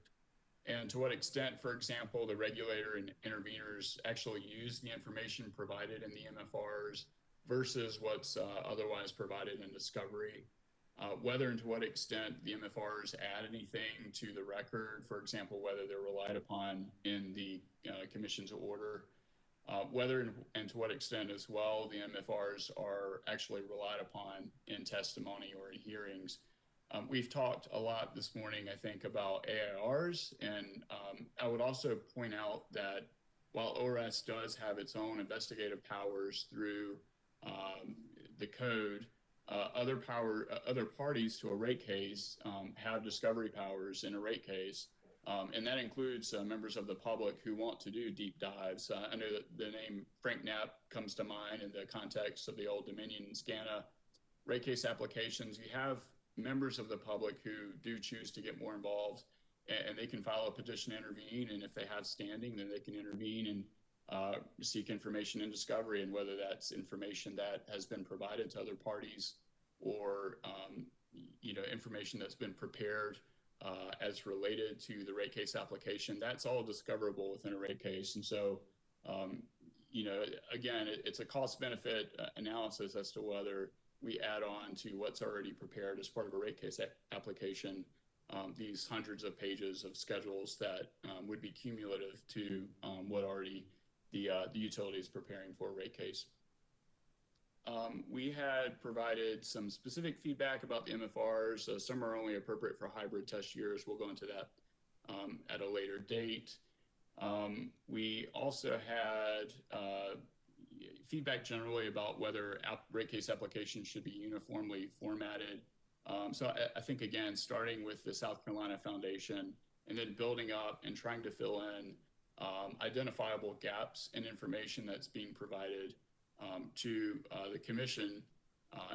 and to what extent, for example, the regulator and interveners actually use the information provided in the MFRs versus what's otherwise provided in discovery. Whether and to what extent the MFRs add anything to the record, for example, whether they're relied upon in the commission's order. Whether and to what extent as well the MFRs are actually relied upon in testimony or in hearings. We've talked a lot this morning, I think, about AIRs, and I would also point out that while ORS does have its own investigative powers through the code, other parties to a rate case have discovery powers in a rate case. And that includes members of the public who want to do deep dives. I know that the name Frank Knapp comes to mind in the context of the old Dominion and SCANA rate case applications. You have members of the public who do choose to get more involved, and they can file a petition to intervene. And if they have standing, then they can intervene and seek information in discovery, and whether that's information that has been provided to other parties or information that's been prepared as related to the rate case application, that's all discoverable within a rate case. And so, again, it's a cost benefit analysis as to whether we add on to what's already prepared as part of a rate case application, these hundreds of pages of schedules that would be cumulative to what already the utility is preparing for a rate case. We had provided some specific feedback about the MFRs. Some are only appropriate for hybrid test years. We'll go into that at a later date. We also had feedback generally about whether rate case applications should be uniformly formatted. So I think, again, starting with the South Carolina Foundation and then building up and trying to fill in identifiable gaps in information that's being provided to the commission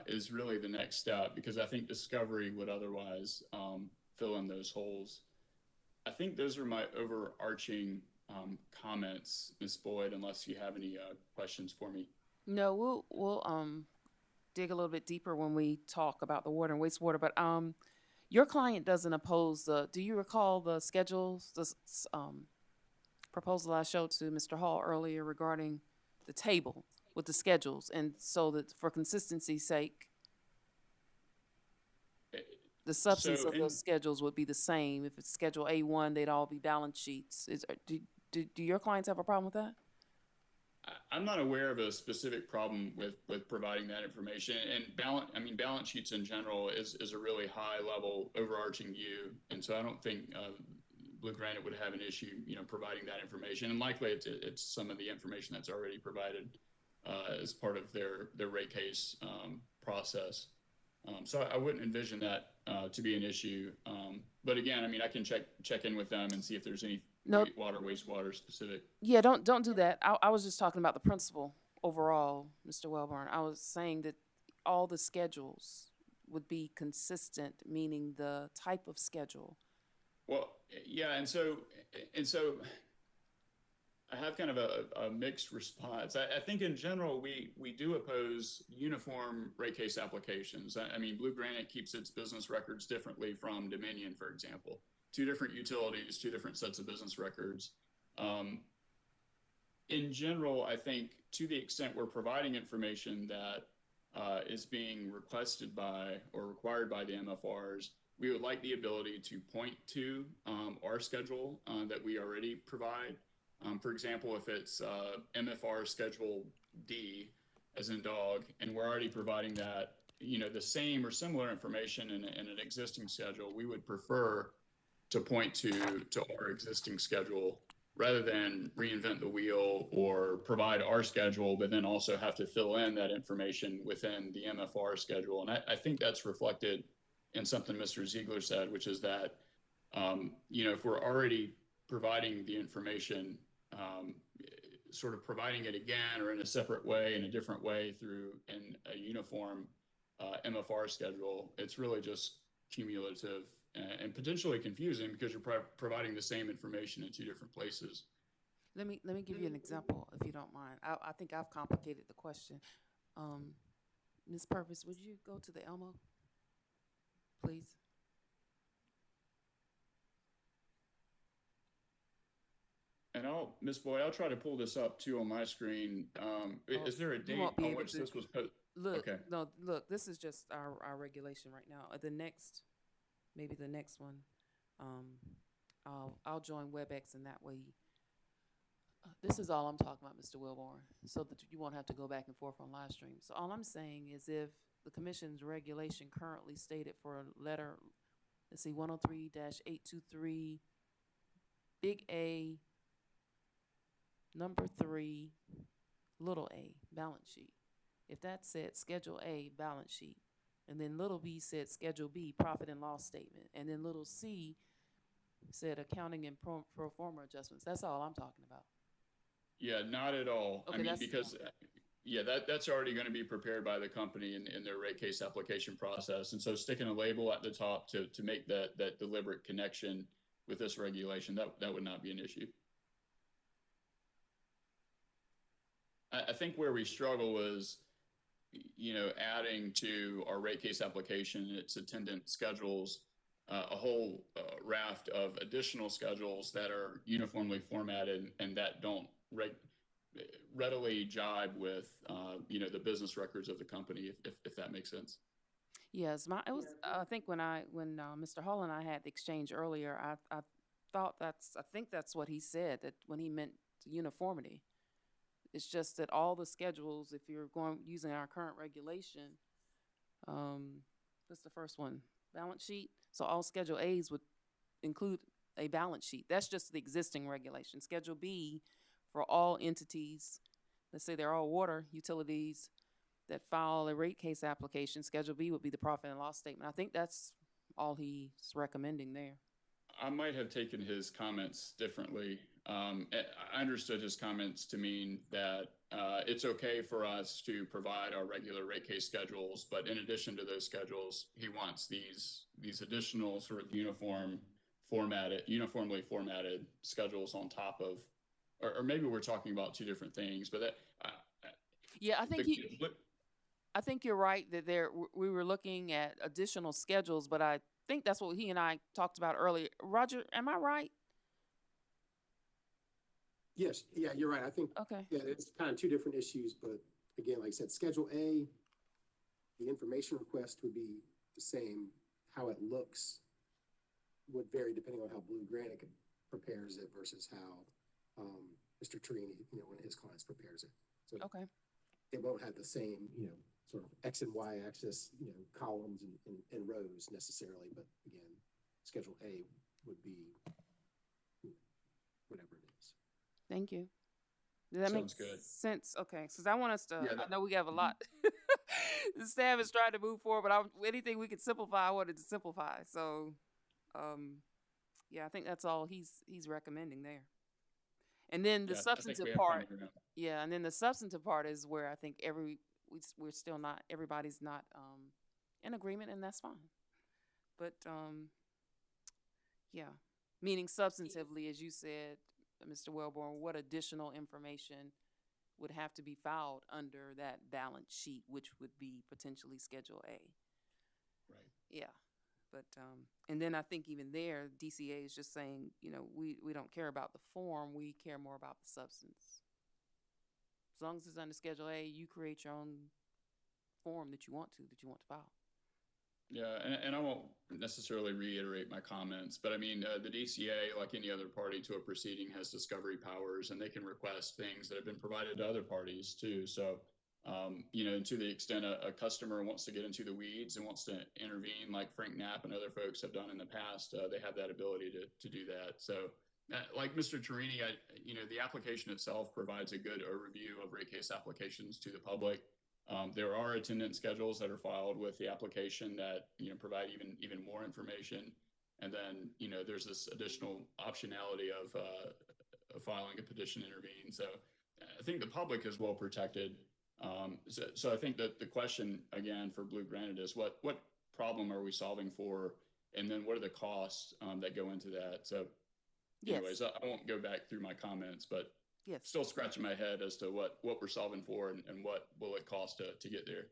is really the next step, because I think discovery would otherwise fill in those holes. I think those are my overarching comments, Ms. Boyd, unless you have any questions for me. No, we'll dig a little bit deeper when we talk about the water and wastewater. But your client doesn't oppose do you recall the schedules, the proposal I showed to Mr. Hall earlier regarding the table with the schedules, and so that for consistency's sake, the substance of those schedules would be the same. If it's Schedule A1, they'd all be balance sheets. Do your clients have a problem with that? I'm not aware of a specific problem with providing that information. And balance sheets in general is a really high level overarching view, and so I don't think Blue Granite would have an issue, providing that information. And likely it's some of the information that's already provided as part of their rate case process. So I wouldn't envision that to be an issue. But again, I can check in with them and see if there's any wastewater specific. Yeah, don't do that. I was just talking about the principle overall, Mr. Wellborn. I was saying that all the schedules, would be consistent, meaning the type of schedule? Well, yeah, and so I have kind of a mixed response. I think in general, we do oppose uniform rate case applications. I mean, Blue Granite keeps its business records differently from Dominion, for example. Two different utilities, two different sets of business records. In general, I think to the extent we're providing information that is being requested by or required by the MFRs, we would like the ability to point to our schedule that we already provide. For example, if it's MFR Schedule D, as in dog, and we're already providing that, the same or similar information in an existing schedule, we would prefer to point to our existing schedule rather than reinvent the wheel or provide our schedule, but then also have to fill in that information within the MFR schedule. And I think that's reflected in something Mr. Ziegler said, which is that, if we're already providing the information, sort of providing it again or in a separate way, in a different way through a uniform MFR schedule, it's really just cumulative and potentially confusing because you're providing the same information in two different places. Let me give you an example, if you don't mind. I think I've complicated the question. Ms. Purvis, would you go to the Elmo, please? And Ms. Boyd, I'll try to pull this up too on my screen. Is there a date on which this was posted? Look, okay. No, look, this is just our regulation right now. Maybe the next one, I'll join WebEx, and that way, this is all I'm talking about, Mr. Wilborn, so that you won't have to go back and forth on live stream. So all I'm saying is if the commission's regulation currently stated for a letter, let's see, 103-823, big A, number 3, little a, balance sheet. If that said Schedule A, balance sheet, and then little b said Schedule B, profit and loss statement, and then little c said accounting and pro forma adjustments, that's all I'm talking about. Yeah, not at all. Okay, I mean, because that's already going to be prepared by the company in their rate case application process. And so sticking a label at the top to make that deliberate connection with this regulation, that would not be an issue. I think where we struggle is, adding to our rate case application, its attendant schedules, a whole raft of additional schedules that are uniformly formatted and that don't readily jibe with, the business records of the company, if that makes sense. Yes, I think when Mr. Hall and I had the exchange earlier, I think that's what he said, that when he meant uniformity. It's just that all the schedules, if you're using our current regulation, what's the first one? Balance sheet. So all Schedule A's would include a balance sheet. That's just the existing regulation. Schedule B, for all entities, let's say they're all water utilities that file a rate case application, Schedule B would be the profit and loss statement. I think that's all he's recommending there. I might have taken his comments differently. I understood his comments to mean that it's okay for us to provide our regular rate case schedules, but in addition to those schedules, he wants these additional sort of uniformly formatted schedules on top of, or maybe we're talking about two different things. But I think you're right that we were looking at additional schedules, but I think that's what he and I talked about earlier. Roger, am I right? Yes, yeah, you're right. I think, okay. Yeah, it's kind of two different issues, but again, like I said, Schedule A, the information request would be the same. How it looks would vary depending on how Blue Granite prepares it versus how Mr. Torini, one of his clients prepares it. So okay. It won't have the same, sort of X and Y axis, columns and rows necessarily, but again, Schedule A would be whatever it is. Thank you. Does that make sense? Okay, because I want us to, I know we have a lot. The staff is trying to move forward, but anything we could simplify, I wanted to simplify. So, I think that's all he's recommending there. And then the substantive part, and then the substantive part is where I think everybody's not in agreement, and that's fine. But yeah, meaning substantively, as you said, Mr. Wellborn, what additional information would have to be filed under that balance sheet, which would be potentially Schedule A? Right. Yeah. But, and then I think even there, DCA is just saying, we don't care about the form, we care more about the substance. As long as it's under Schedule A, you create your own form that you want to file. Yeah, and I won't necessarily reiterate my comments, but I mean, the DCA, like any other party to a proceeding, has discovery powers, and they can request things that have been provided to other parties too. So, to the extent a customer wants to get into the weeds and wants to intervene, like Frank Knapp and other folks have done in the past, they have that ability to do that. So, like Mr. Torini, the application itself provides a good overview of rate case applications to the public. There are attendance schedules that are filed with the application that provide even more information, and then there's this additional optionality of filing a petition to intervene. So I think the public is well protected. So I think that the question again for Blue Granite is what problem are we solving for, and then what are the costs that go into that. So, anyways, yes. I won't go back through my comments, but. Yes. Still scratching my head as to what we're solving for and what will it cost to get there.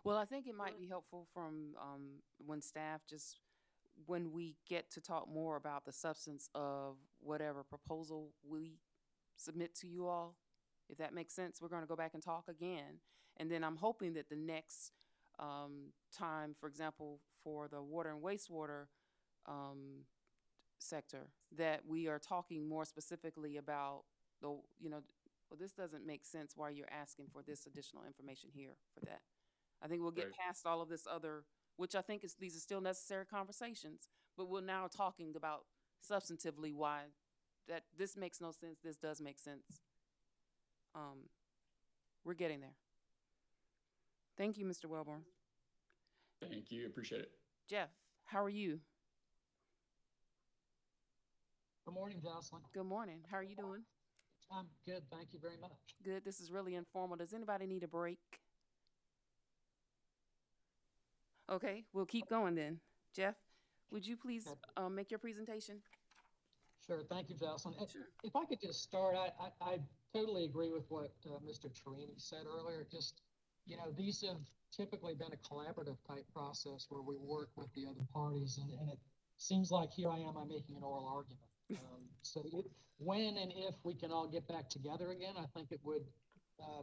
Well, I think it might be helpful from when we get to talk more about the substance of whatever proposal we submit to you all, if that makes sense. We're going to go back and talk again. And then I'm hoping that the next time, for example, for the water and wastewater sector, that we are talking more specifically about this doesn't make sense why you're asking for this additional information here for that. I think we'll get past all of this other, which I think these are still necessary conversations, but we're now talking about substantively why that this makes no sense, this does make sense. We're getting there. Thank you, Mr. Wellborn. Thank you, appreciate it. Jeff, how are you? Good morning, Jocelyn. Good morning. How are you doing? I'm good. Thank you very much. Good. This is really informal. Does anybody need a break? Okay, we'll keep going then. Jeff, would you please make your presentation? Sure. Thank you, Jocelyn. Sure. If I could just start, I totally agree with what Mr. Torini said earlier. Just, these have typically been a collaborative type process where we work with the other parties, and it seems like here I'm making an oral argument. So when and if we can all get back together again, I think it would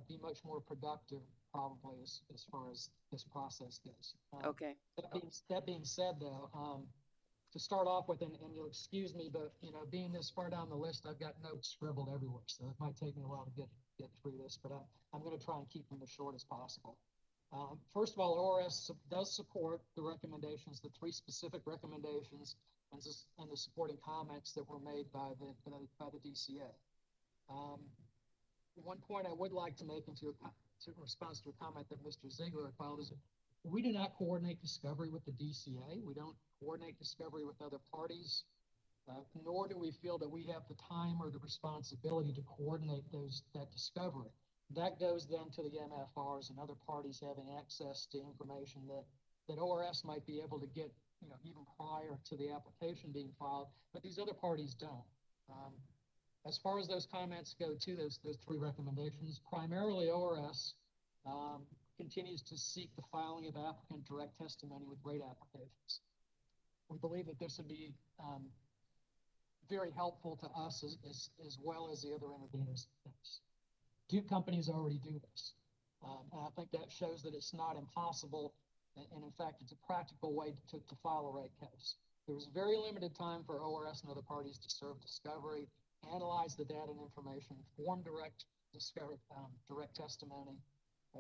be much more productive, probably, as far as this process goes. Okay. That being said, though, to start off with, and you'll excuse me, but being this far down the list, I've got notes scribbled everywhere, so it might take me a while to get through this, but I'm going to try and keep them as short as possible. First of all, ORS does support the recommendations, the three specific recommendations, and the supporting comments that were made by the DCA. One point I would like to make in response to a comment that Mr. Ziegler filed is we do not coordinate discovery with the DCA. We don't coordinate discovery with other parties, nor do we feel that we have the time or the responsibility to coordinate that discovery. That goes then to the MFRs and other parties having access to information that ORS might be able to get even prior to the application being filed, but these other parties don't. As far as those comments go to those three recommendations, primarily ORS continues to seek the filing of applicant direct testimony with rate applications. We believe that this would be very helpful to us as well as the other interveners. Two companies already do this. And I think that shows that it's not impossible. And in fact, it's a practical way to file a rate case. There was very limited time for ORS and other parties to serve discovery, analyze the data and information, form direct testimony.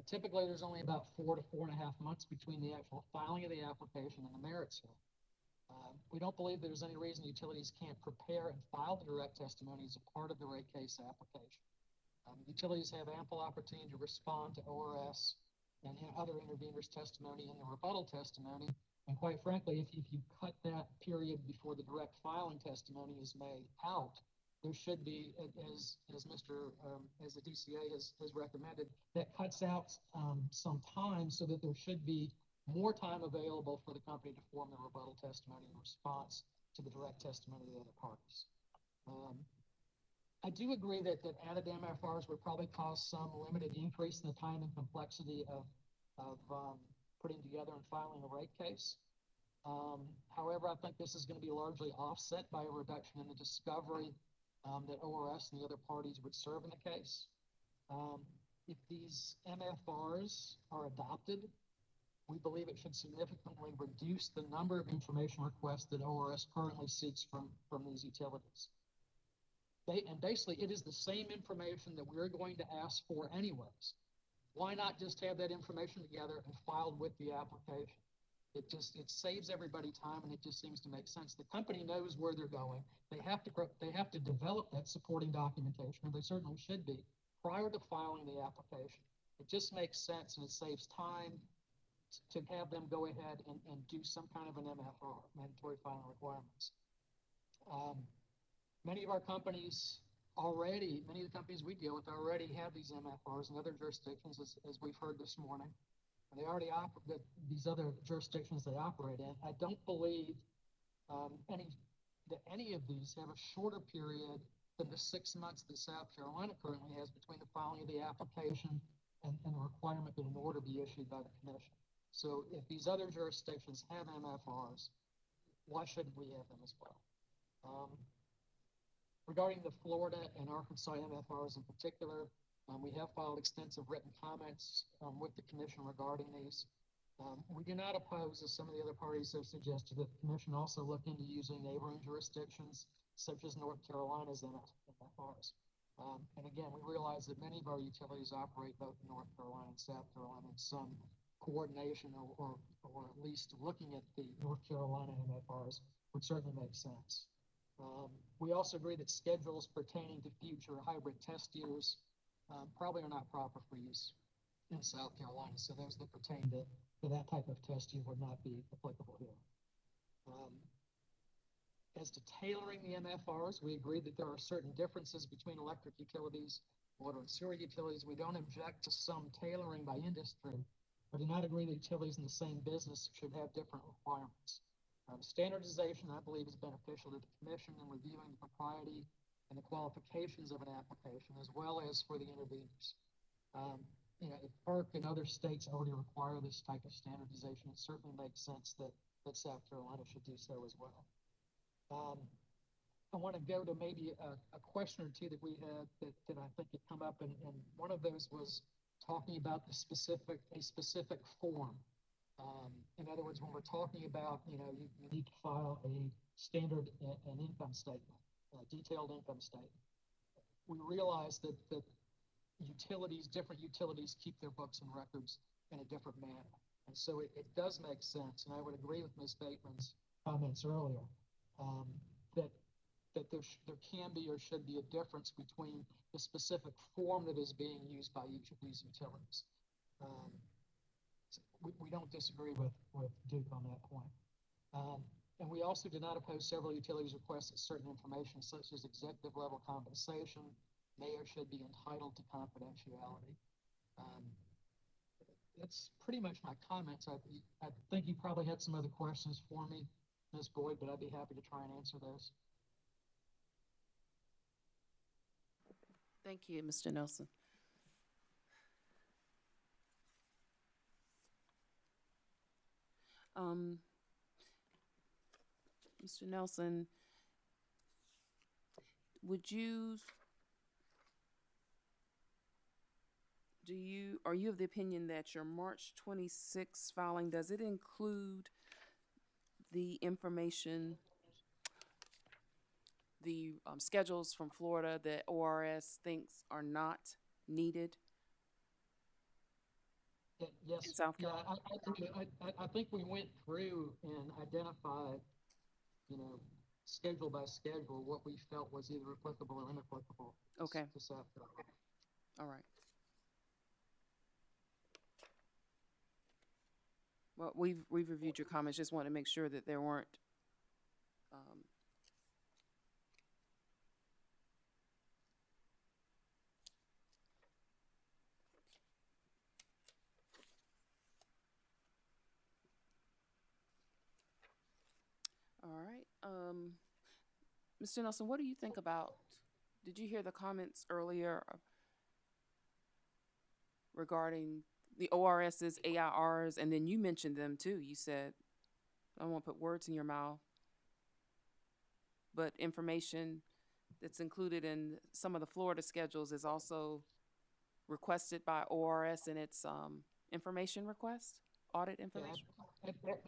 Typically, there's only about 4 to 4.5 months between the actual filing of the application and the merits hearing. We don't believe there's any reason utilities can't prepare and file the direct testimony as a part of the rate case application. Utilities have ample opportunity to respond to ORS and other interveners' testimony and the rebuttal testimony. And quite frankly, if you cut that period before the direct filing testimony is made out, there should be, as the DCA has recommended, that cuts out some time so that there should be more time available for the company to form the rebuttal testimony in response to the direct testimony of the other parties. I do agree that added MFRs would probably cause some limited increase in the time and complexity of putting together and filing a rate case. However, I think this is going to be largely offset by a reduction in the discovery that ORS and the other parties would serve in the case. If these MFRs are adopted, we believe it should significantly reduce the number of information requests that ORS currently seeks from these utilities. And basically, it is the same information that we're going to ask for anyways. Why not just have that information together and filed with the application? It saves everybody time, and it just seems to make sense. The company knows where they're going. They have to develop that supporting documentation, or they certainly should be, prior to filing the application. It just makes sense, and it saves time to have them go ahead and do some kind of an MFR, mandatory filing requirements. Many of the companies we deal with already have these MFRs in other jurisdictions, as we've heard this morning. And they already operate these other jurisdictions they operate in. I don't believe that any of these have a shorter period than the 6 months that South Carolina currently has between the filing of the application and the requirement that an order be issued by the commission. So if these other jurisdictions have MFRs, why shouldn't we have them as well? Regarding the Florida and Arkansas MFRs in particular, we have filed extensive written comments with the commission regarding these. We do not oppose, as some of the other parties have suggested, that the commission also look into using neighboring jurisdictions such as North Carolina's MFRs. And again, we realize that many of our utilities operate both in North Carolina and South Carolina, and some coordination or at least looking at the North Carolina MFRs would certainly make sense. We also agree that schedules pertaining to future hybrid test years probably are not proper for use in South Carolina. So those that pertain to that type of test year would not be applicable here. As to tailoring the MFRs, we agree that there are certain differences between electric utilities, water and sewer utilities. We don't object to some tailoring by industry, but do not agree that utilities in the same business should have different requirements. Standardization, I believe, is beneficial to the commission in reviewing the propriety and the qualifications of an application, as well as for the interveners. If FERC and other states already require this type of standardization, it certainly makes sense that South Carolina should do so as well. I want to go to maybe a question or two that we had that I think had come up, and one of those was talking about a specific form. In other words, when we're talking about, you need to file a standard an income statement, a detailed income statement. We realize that different utilities keep their books and records in a different manner. And so it does make sense, and I would agree with Ms. Bateman's comments earlier, that there can be or should be a difference between the specific form that is being used by each of these utilities. We don't disagree with Duke on that point. And we also do not oppose several utilities' requests that certain information, such as executive level compensation, may or should be entitled to confidentiality. That's pretty much my comments. I think you probably had some other questions for me, Ms. Boyd, but I'd be happy to try and answer those. Thank you, Mr. Nelson. Mr. Nelson, are you of the opinion that your March 26th filing, does it include the information, the schedules from Florida that ORS thinks are not needed? Yes. In South Carolina? I think we went through and identified, schedule by schedule, what we felt was either applicable or inapplicable to South Carolina. All right. Well, we've reviewed your comments. Just want to make sure that there weren't Mr. Nelson, what do you think about, did you hear the comments earlier regarding the ORSs, AIRs, and then you mentioned them too. You said, I don't want to put words in your mouth, but information that's included in some of the Florida schedules is also requested by ORS in its information request, audit information.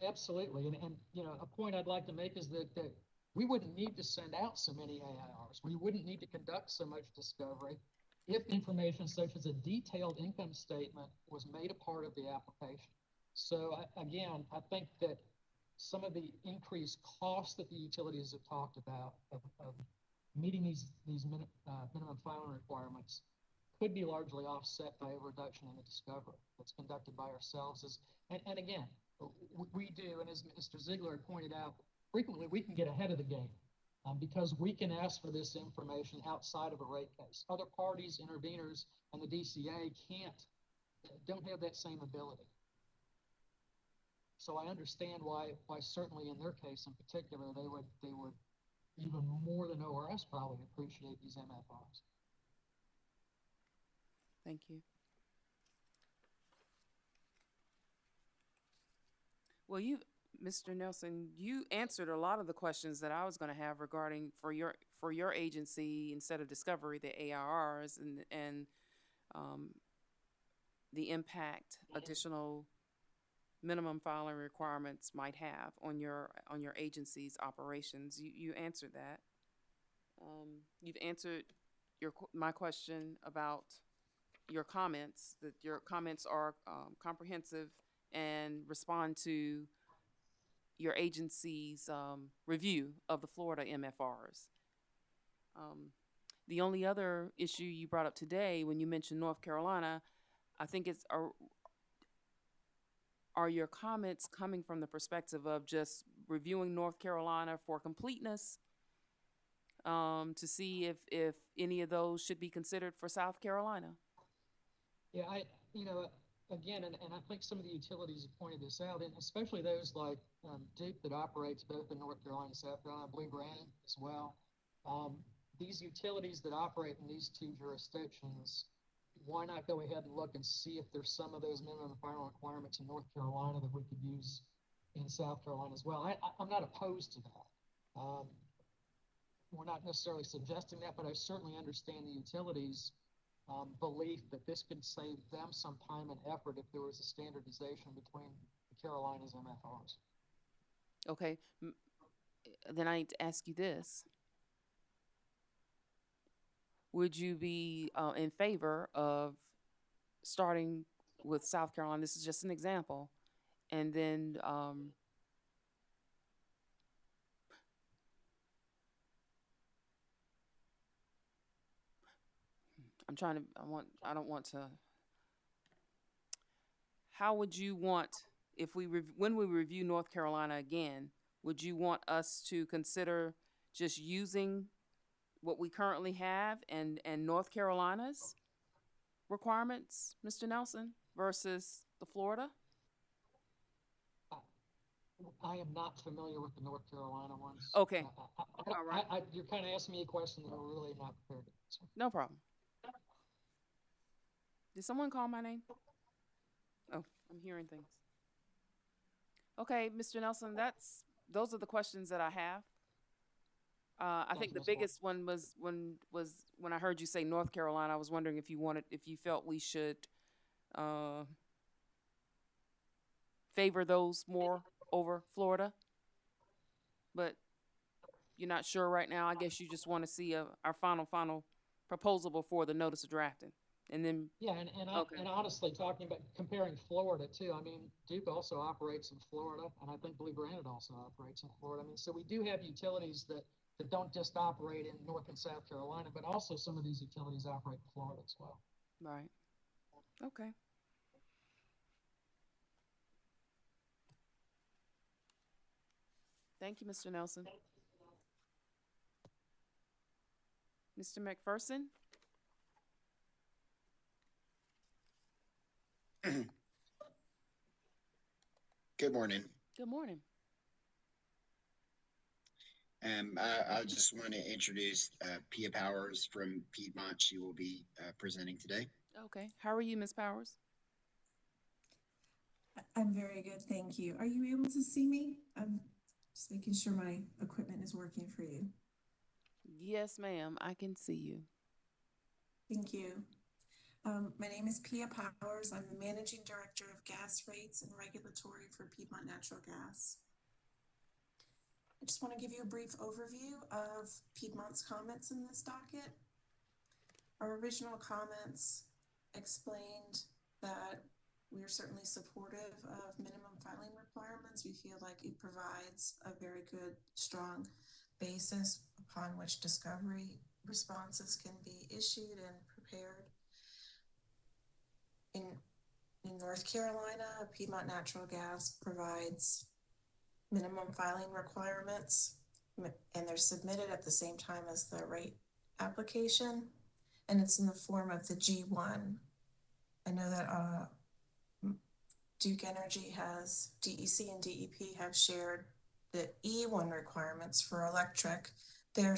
Absolutely. And, you know, a point I'd like to make is that we wouldn't need to send out so many AIRs. We wouldn't need to conduct so much discovery if information such as a detailed income statement was made a part of the application. So again, I think that some of the increased costs that the utilities have talked about of meeting these minimum filing requirements could be largely offset by a reduction in the discovery that's conducted by ourselves. And again, we do, and as Mr. Ziegler pointed out, frequently we can get ahead of the game because we can ask for this information outside of a rate case. Other parties, interveners, and the DCA don't have that same ability. So I understand why certainly in their case in particular, they would even more than ORS probably appreciate these MFRs. Thank you. Well, Mr. Nelson, you answered a lot of the questions that I was going to have regarding for your agency instead of discovery, the ARRs and the impact additional minimum filing requirements might have on your agency's operations. You answered that. You've answered my question about your comments, that your comments are comprehensive and respond to your agency's review of the Florida MFRs. The only other issue you brought up today when you mentioned North Carolina, I think are your comments coming from the perspective of just reviewing North Carolina for completeness to see if any of those should be considered for South Carolina? Yeah, again, and I think some of the utilities have pointed this out, and especially those like Duke that operates both in North Carolina and South Carolina, Blue Granite as well. These utilities that operate in these two jurisdictions, why not go ahead and look and see if there's some of those minimum filing requirements in North Carolina that we could use in South Carolina as well? I'm not opposed to that. We're not necessarily suggesting that, but I certainly understand the utilities' belief that this could save them some time and effort if there was a standardization between the Carolinas and MFRs. Okay, then I need to ask you this. Would you be in favor of starting with South Carolina? This is just an example. And then I don't want to, how would you want, when we review North Carolina again, would you want us to consider just using what we currently have and North Carolina's requirements, Mr. Nelson, versus the Florida? I am not familiar with the North Carolina ones. Okay. All right. You're kind of asking me a question that I'm really not prepared to answer. No problem. Did someone call my name? Oh, I'm hearing things. Okay, Mr. Nelson, those are the questions that I have. I think the biggest one was when I heard you say North Carolina. I was wondering if you felt we should favor those more over Florida, but you're not sure right now. I guess you just want to see our final proposal before the notice of drafting, and then and honestly, talking about comparing Florida too. I mean, Duke also operates in Florida, and I think Blue Granite also operates in Florida. I mean, so we do have utilities that don't just operate in North and South Carolina, but also some of these utilities operate in Florida as well. Right. Okay. Thank you, Mr. Nelson. Mr. McPherson? Good morning. Good morning. I just want to introduce Pia Powers from Piedmont. She will be presenting today. Okay. How are you, Ms. Powers? I'm very good, thank you. Are you able to see me? I'm just making sure my equipment is working for you. Yes, ma'am. I can see you. Thank you. My name is Pia Powers. I'm the Managing Director of Gas Rates and Regulatory for Piedmont Natural Gas. I just want to give you a brief overview of Piedmont's comments in this docket. Our original comments explained that we are certainly supportive of minimum filing requirements. We feel like it provides a very good, strong basis upon which discovery responses can be issued and prepared. In North Carolina, Piedmont Natural Gas provides minimum filing requirements, and they're submitted at the same time as the rate application, and it's in the form of the G1. I know that Duke Energy has, DEC and DEP have shared the E1 requirements for electric. They're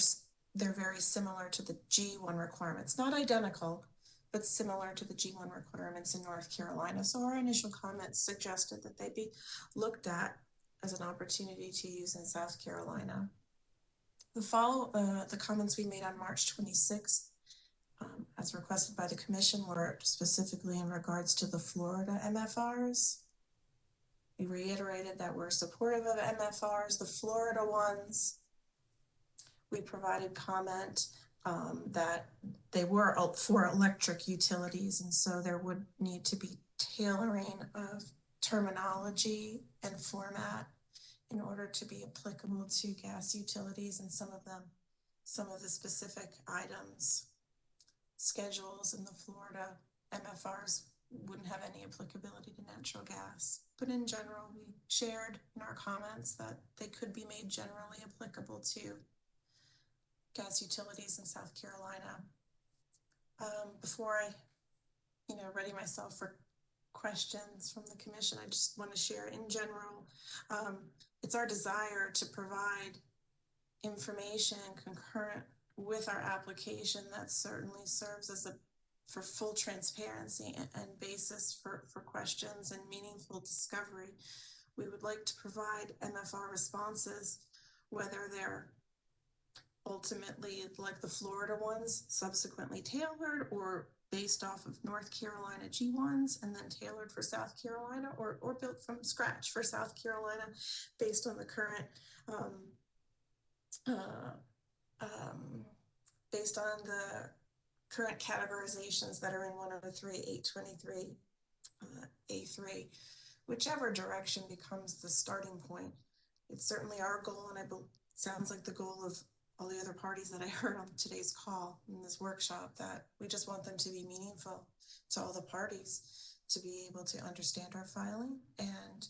very similar to the G1 requirements, not identical, but similar to the G1 requirements in North Carolina. So our initial comments suggested that they be looked at as an opportunity to use in South Carolina. The comments we made on March 26th, as requested by the Commission, were specifically in regards to the Florida MFRs. We reiterated that we're supportive of MFRs, the Florida ones. We provided comment that they were for electric utilities, and so there would need to be tailoring of terminology and format in order to be applicable to gas utilities, and some of the specific items, schedules in the Florida MFRs wouldn't have any applicability to natural gas. But in general, we shared in our comments that they could be made generally applicable to gas utilities in South Carolina. Before I, ready myself for questions from the Commission, I just want to share in general, it's our desire to provide information concurrent with our application that certainly serves as for full transparency and basis for questions and meaningful discovery. We would like to provide MFR responses, whether they're ultimately like the Florida ones, subsequently tailored, or based off of North Carolina G1s and then tailored for South Carolina, or built from scratch for South Carolina based on the current based on the current categorizations that are in 103.823 A3. Whichever direction becomes the starting point, it's certainly our goal, and it sounds like the goal of all the other parties that I heard on today's call in this workshop, that we just want them to be meaningful to all the parties, to be able to understand our filing, and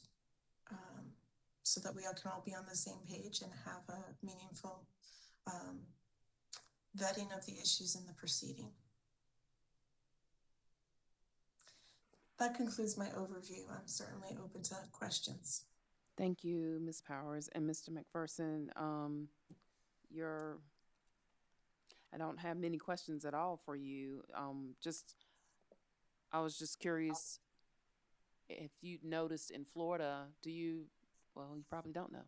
so that we all can all be on the same page and have a meaningful vetting of the issues in the proceeding. That concludes my overview. I'm certainly open to questions. Thank you, Ms. Powers. And Mr. McPherson, I don't have many questions at all for you. I was just curious if you noticed in Florida, you probably don't know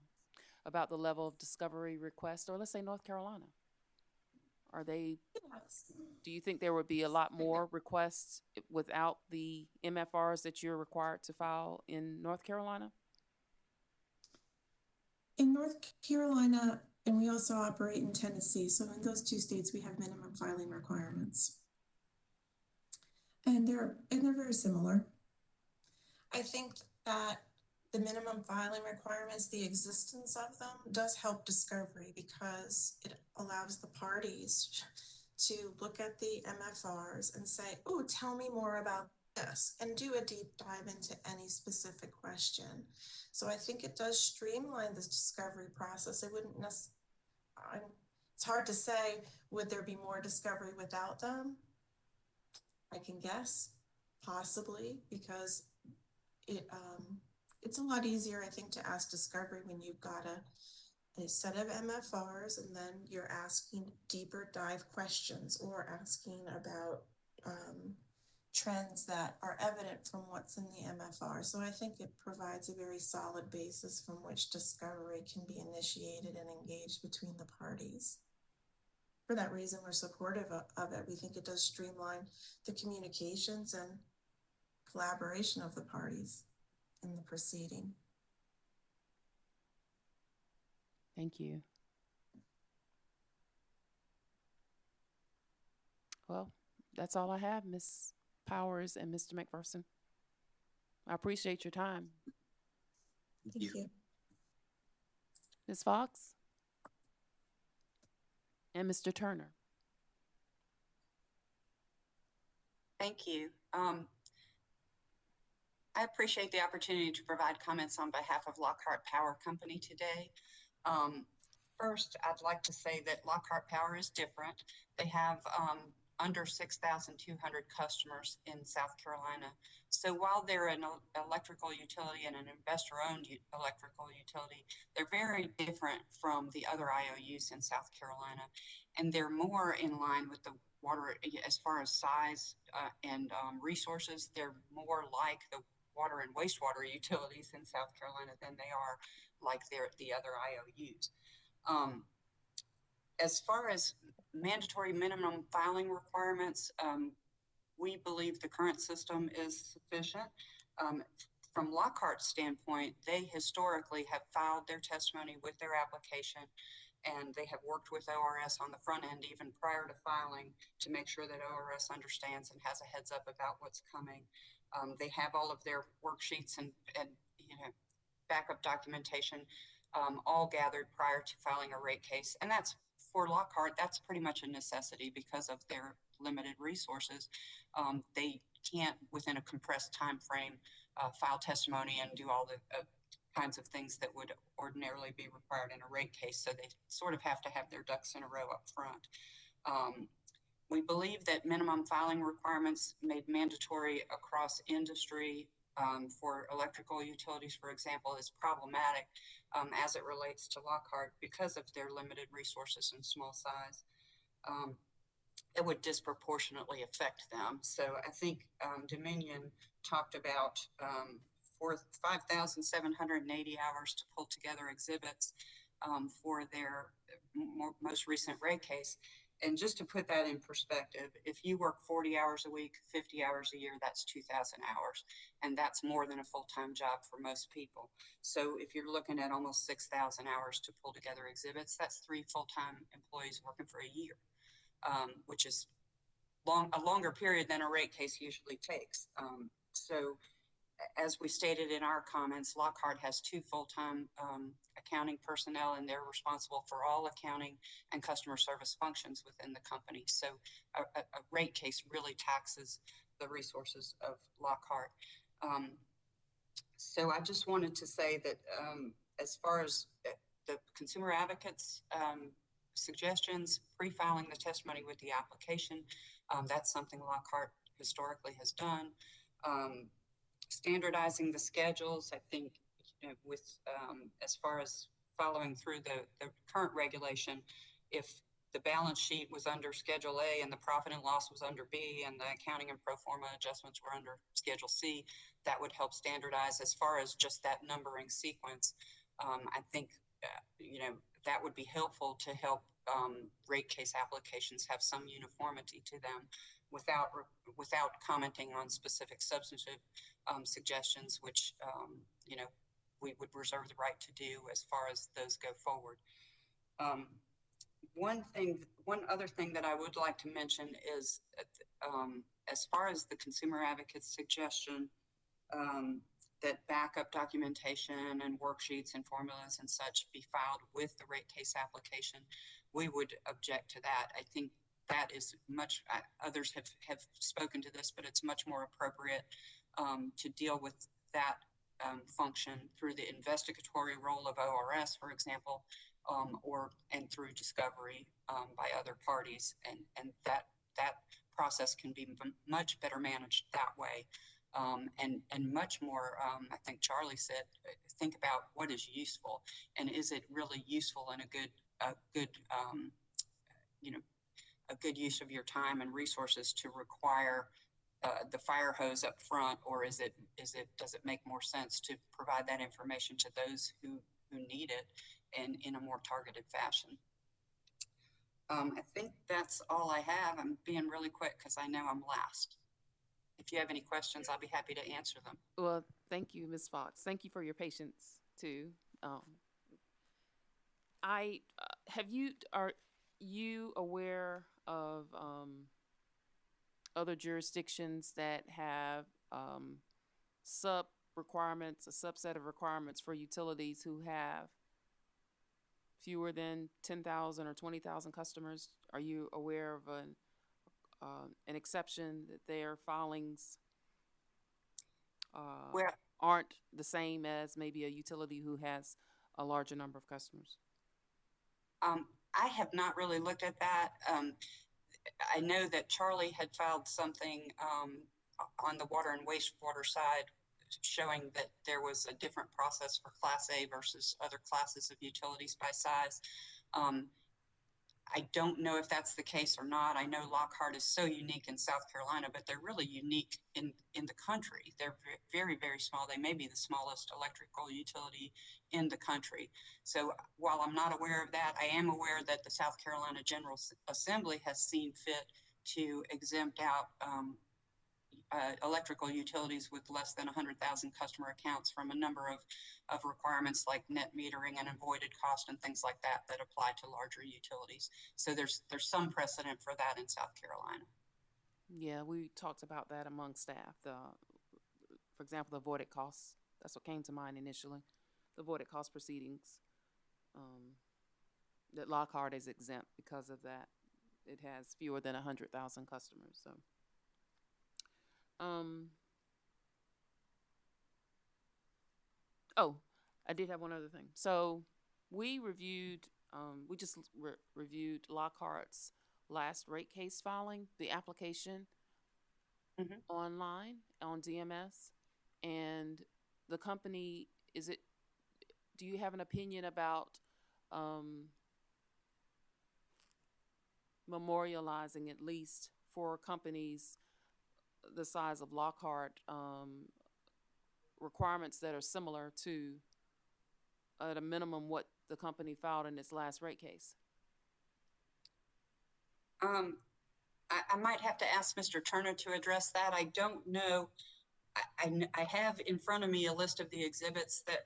about the level of discovery request, or let's say North Carolina. Yes. Do you think there would be a lot more requests without the MFRs that you're required to file in North Carolina? In North Carolina, and we also operate in Tennessee, so in those two states we have minimum filing requirements, and they're very similar. I think that the minimum filing requirements, the existence of them, does help discovery because it allows the parties to look at the MFRs and say, oh, tell me more about this, and do a deep dive into any specific question. So I think it does streamline this discovery process. It wouldn't necessarily, it's hard to say, would there be more discovery without them? I can guess, possibly, because it's a lot easier, I think, to ask discovery when you've got a set of MFRs, and then you're asking deeper dive questions or asking about trends that are evident from what's in the MFR. So I think it provides a very solid basis from which discovery can be initiated and engaged between the parties. For that reason, we're supportive of it. We think it does streamline the communications and collaboration of the parties in the proceeding. Thank you. Well, that's all I have, Ms. Powers and Mr. McPherson. I appreciate your time. Thank you. Ms. Fox and Mr. Turner. Thank you. I appreciate the opportunity to provide comments on behalf of Lockhart Power Company today. First, I'd like to say that Lockhart Power is different. They have under 6,200 customers in South Carolina. So while they're an electrical utility and an investor-owned electrical utility, they're very different from the other IOUs in South Carolina. And they're more in line with the water, as far as size and resources, they're more like the water and wastewater utilities in South Carolina than they are like the other IOUs. As far as mandatory minimum filing requirements, we believe the current system is sufficient. From Lockhart's standpoint, they historically have filed their testimony with their application, and they have worked with ORS on the front end even prior to filing to make sure that ORS understands and has a heads up about what's coming. They have all of their worksheets and backup documentation all gathered prior to filing a rate case. And that's, for Lockhart, that's pretty much a necessity because of their limited resources. They can't, within a compressed time frame, file testimony and do all the kinds of things that would ordinarily be required in a rate case. So they sort of have to have their ducks in a row up front. We believe that minimum filing requirements made mandatory across industry for electrical utilities, for example, is problematic as it relates to Lockhart because of their limited resources and small size. It would disproportionately affect them. So I think Dominion talked about 5,780 hours to pull together exhibits for their most recent rate case. And just to put that in perspective, if you work 40 hours a week, 50 hours a year, that's 2,000 hours. And that's more than a full-time job for most people. So if you're looking at almost 6,000 hours to pull together exhibits, that's 3 full-time employees working for a year, which is a longer period than a rate case usually takes. So as we stated in our comments, Lockhart has 2 full-time accounting personnel, and they're responsible for all accounting and customer service functions within the company. So a rate case really taxes the resources of Lockhart. So I just wanted to say that as far as the consumer advocates suggestions, pre-filing the testimony with the application, that's something Lockhart historically has done. Standardizing the schedules, I think, with as far as following through the current regulation, if the balance sheet was under Schedule A and the profit and loss was under B and the accounting and pro forma adjustments were under Schedule C, that would help standardize. As far as just that numbering sequence, I think that would be helpful to help rate case applications have some uniformity to them without commenting on specific substantive suggestions, which we would reserve the right to do as far as those go forward. One other thing that I would like to mention is as far as the consumer advocate's suggestion that backup documentation and worksheets and formulas and such be filed with the rate case application, we would object to that. I think that is much, others have spoken to this, but it's much more appropriate to deal with that function through the investigatory role of ORS, for example, and through discovery by other parties, and that process can be much better managed that way. and much more, I think Charlie said, think about what is useful and is it really useful and a good, you know, a good use of your time and resources to require the fire hose up front, or does it make more sense to provide that information to those who need it and in a more targeted fashion? I think that's all I have. I'm being really quick because I know I'm last. If you have any questions, I'll be happy to answer them. Well, thank you, Ms. Fox. Thank you for your patience too. Are you aware of other jurisdictions that have a subset of requirements for utilities who have fewer than 10,000 or 20,000 customers? Are you aware of an exception that their filings aren't the same as maybe a utility who has a larger number of customers? I have not really looked at that. I know that Charlie had filed something on the water and wastewater side showing that there was a different process for Class A versus other classes of utilities by size. I don't know if that's the case or not. I know Lockhart is so unique in South Carolina, but they're really unique in the country. They're very, very small. They may be the smallest electrical utility in the country. So while I'm not aware of that, I am aware that the South Carolina General Assembly has seen fit to exempt out electrical utilities with less than 100,000 customer accounts from a number of requirements like net metering and avoided cost and things like that that apply to larger utilities. So there's some precedent for that in South Carolina. Yeah, we talked about that among staff. For example, the avoided costs. That's what came to mind initially. The avoided cost proceedings. That Lockhart is exempt because of that. It has fewer than 100,000 customers. So. Oh, I did have one other thing. So we reviewed, reviewed Lockhart's last rate case filing, the application online on DMS, and the company, do you have an opinion about memorializing, at least for companies the size of Lockhart, requirements that are similar to, at a minimum, what the company filed in its last rate case? I might have to ask Mr. Turner to address that. I don't know. I have in front of me a list of the exhibits that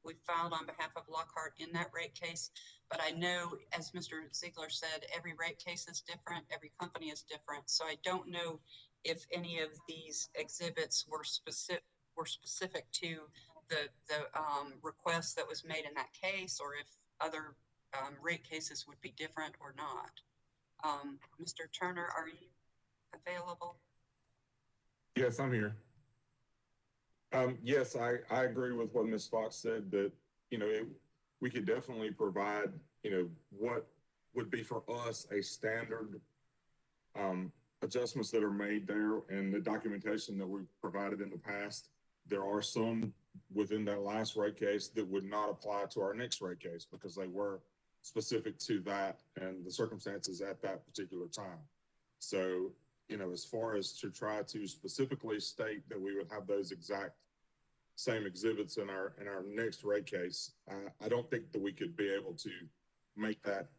we filed on behalf of Lockhart in that rate case. But I know, as Mr. Ziegler said, every rate case is different. Every company is different. So I don't know if any of these exhibits were specific to the request that was made in that case, or if other rate cases would be different or not. Mr. Turner, are you available? Yes, I'm here. Yes, I agree with what Ms. Fox said, that, we could definitely provide, what would be for us a standard adjustments that are made there and the documentation that we've provided in the past. There are some within that last rate case that would not apply to our next rate case because they were specific to that and the circumstances at that particular time. So, as far as to try to specifically state that we would have those exact same exhibits in our next rate case, I don't think that we could be able to make that,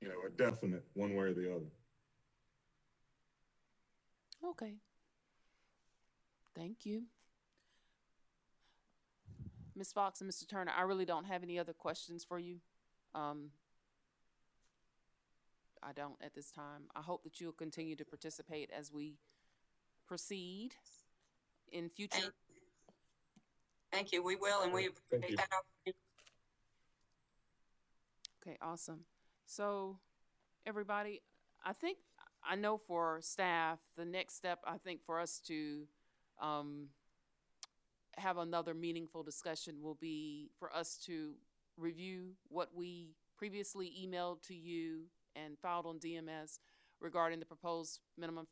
a definite one way or the other. Okay. Thank you. Ms. Fox and Mr. Turner, I really don't have any other questions for you. I don't at this time. I hope that you'll continue to participate as we proceed in future. Thank you. We will, and we appreciate that opportunity. Okay, awesome. So, everybody, I know for staff, the next step, I think, for us to have another meaningful discussion will be for us to review what we previously emailed to you and filed on DMS regarding the proposed minimum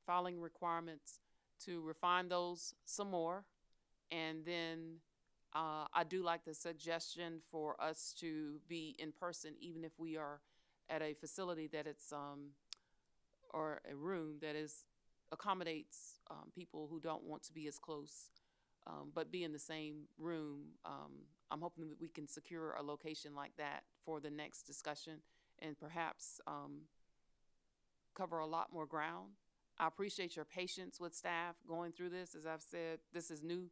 filing requirements to refine those some more. And then I do like the suggestion for us to be in person, even if we are at a facility that it's or a room that is accommodates people who don't want to be as close, but be in the same room. I'm hoping that we can secure a location like that for the next discussion and perhaps cover a lot more ground. I appreciate your patience with staff going through this. As I've said, this is new.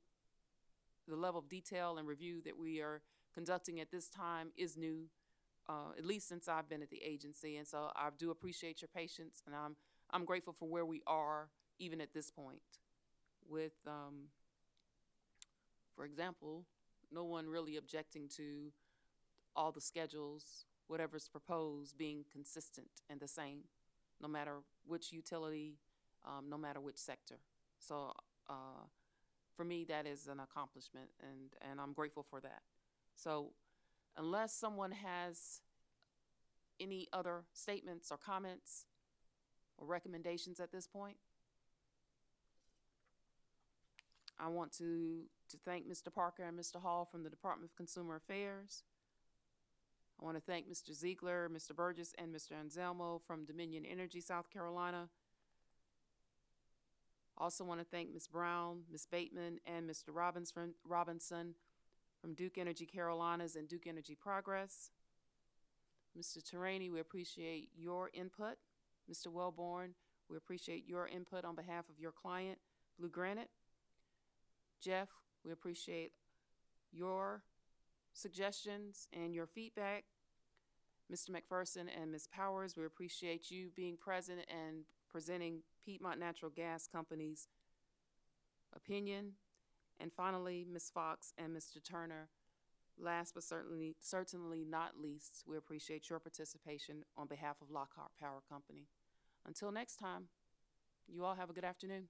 The level of detail and review that we are conducting at this time is new, at least since I've been at the agency. And so I do appreciate your patience, and I'm grateful for where we are even at this point with, for example, no one really objecting to all the schedules, whatever's proposed, being consistent and the same, no matter which utility, no matter which sector. So for me, that is an accomplishment, and I'm grateful for that. So unless someone has any other statements or comments or recommendations at this point, I want to thank Mr. Parker and Mr. Hall from the Department of Consumer Affairs. I want to thank Mr. Ziegler, Mr. Burgess, and Mr. Anselmo from Dominion Energy, South Carolina. Also want to thank Ms. Brown, Ms. Bateman, and Mr. Robinson from Duke Energy Carolinas and Duke Energy Progress. Mr. Terraini, we appreciate your input. Mr. Wellborn, we appreciate your input on behalf of your client, Blue Granite. Jeff, we appreciate your suggestions and your feedback. Mr. McPherson and Ms. Powers, we appreciate you being present and presenting Piedmont Natural Gas Company's opinion. And finally, Ms. Fox and Mr. Turner, last but certainly not least, we appreciate your participation on behalf of Lockhart Power Company. Until next time, you all have a good afternoon.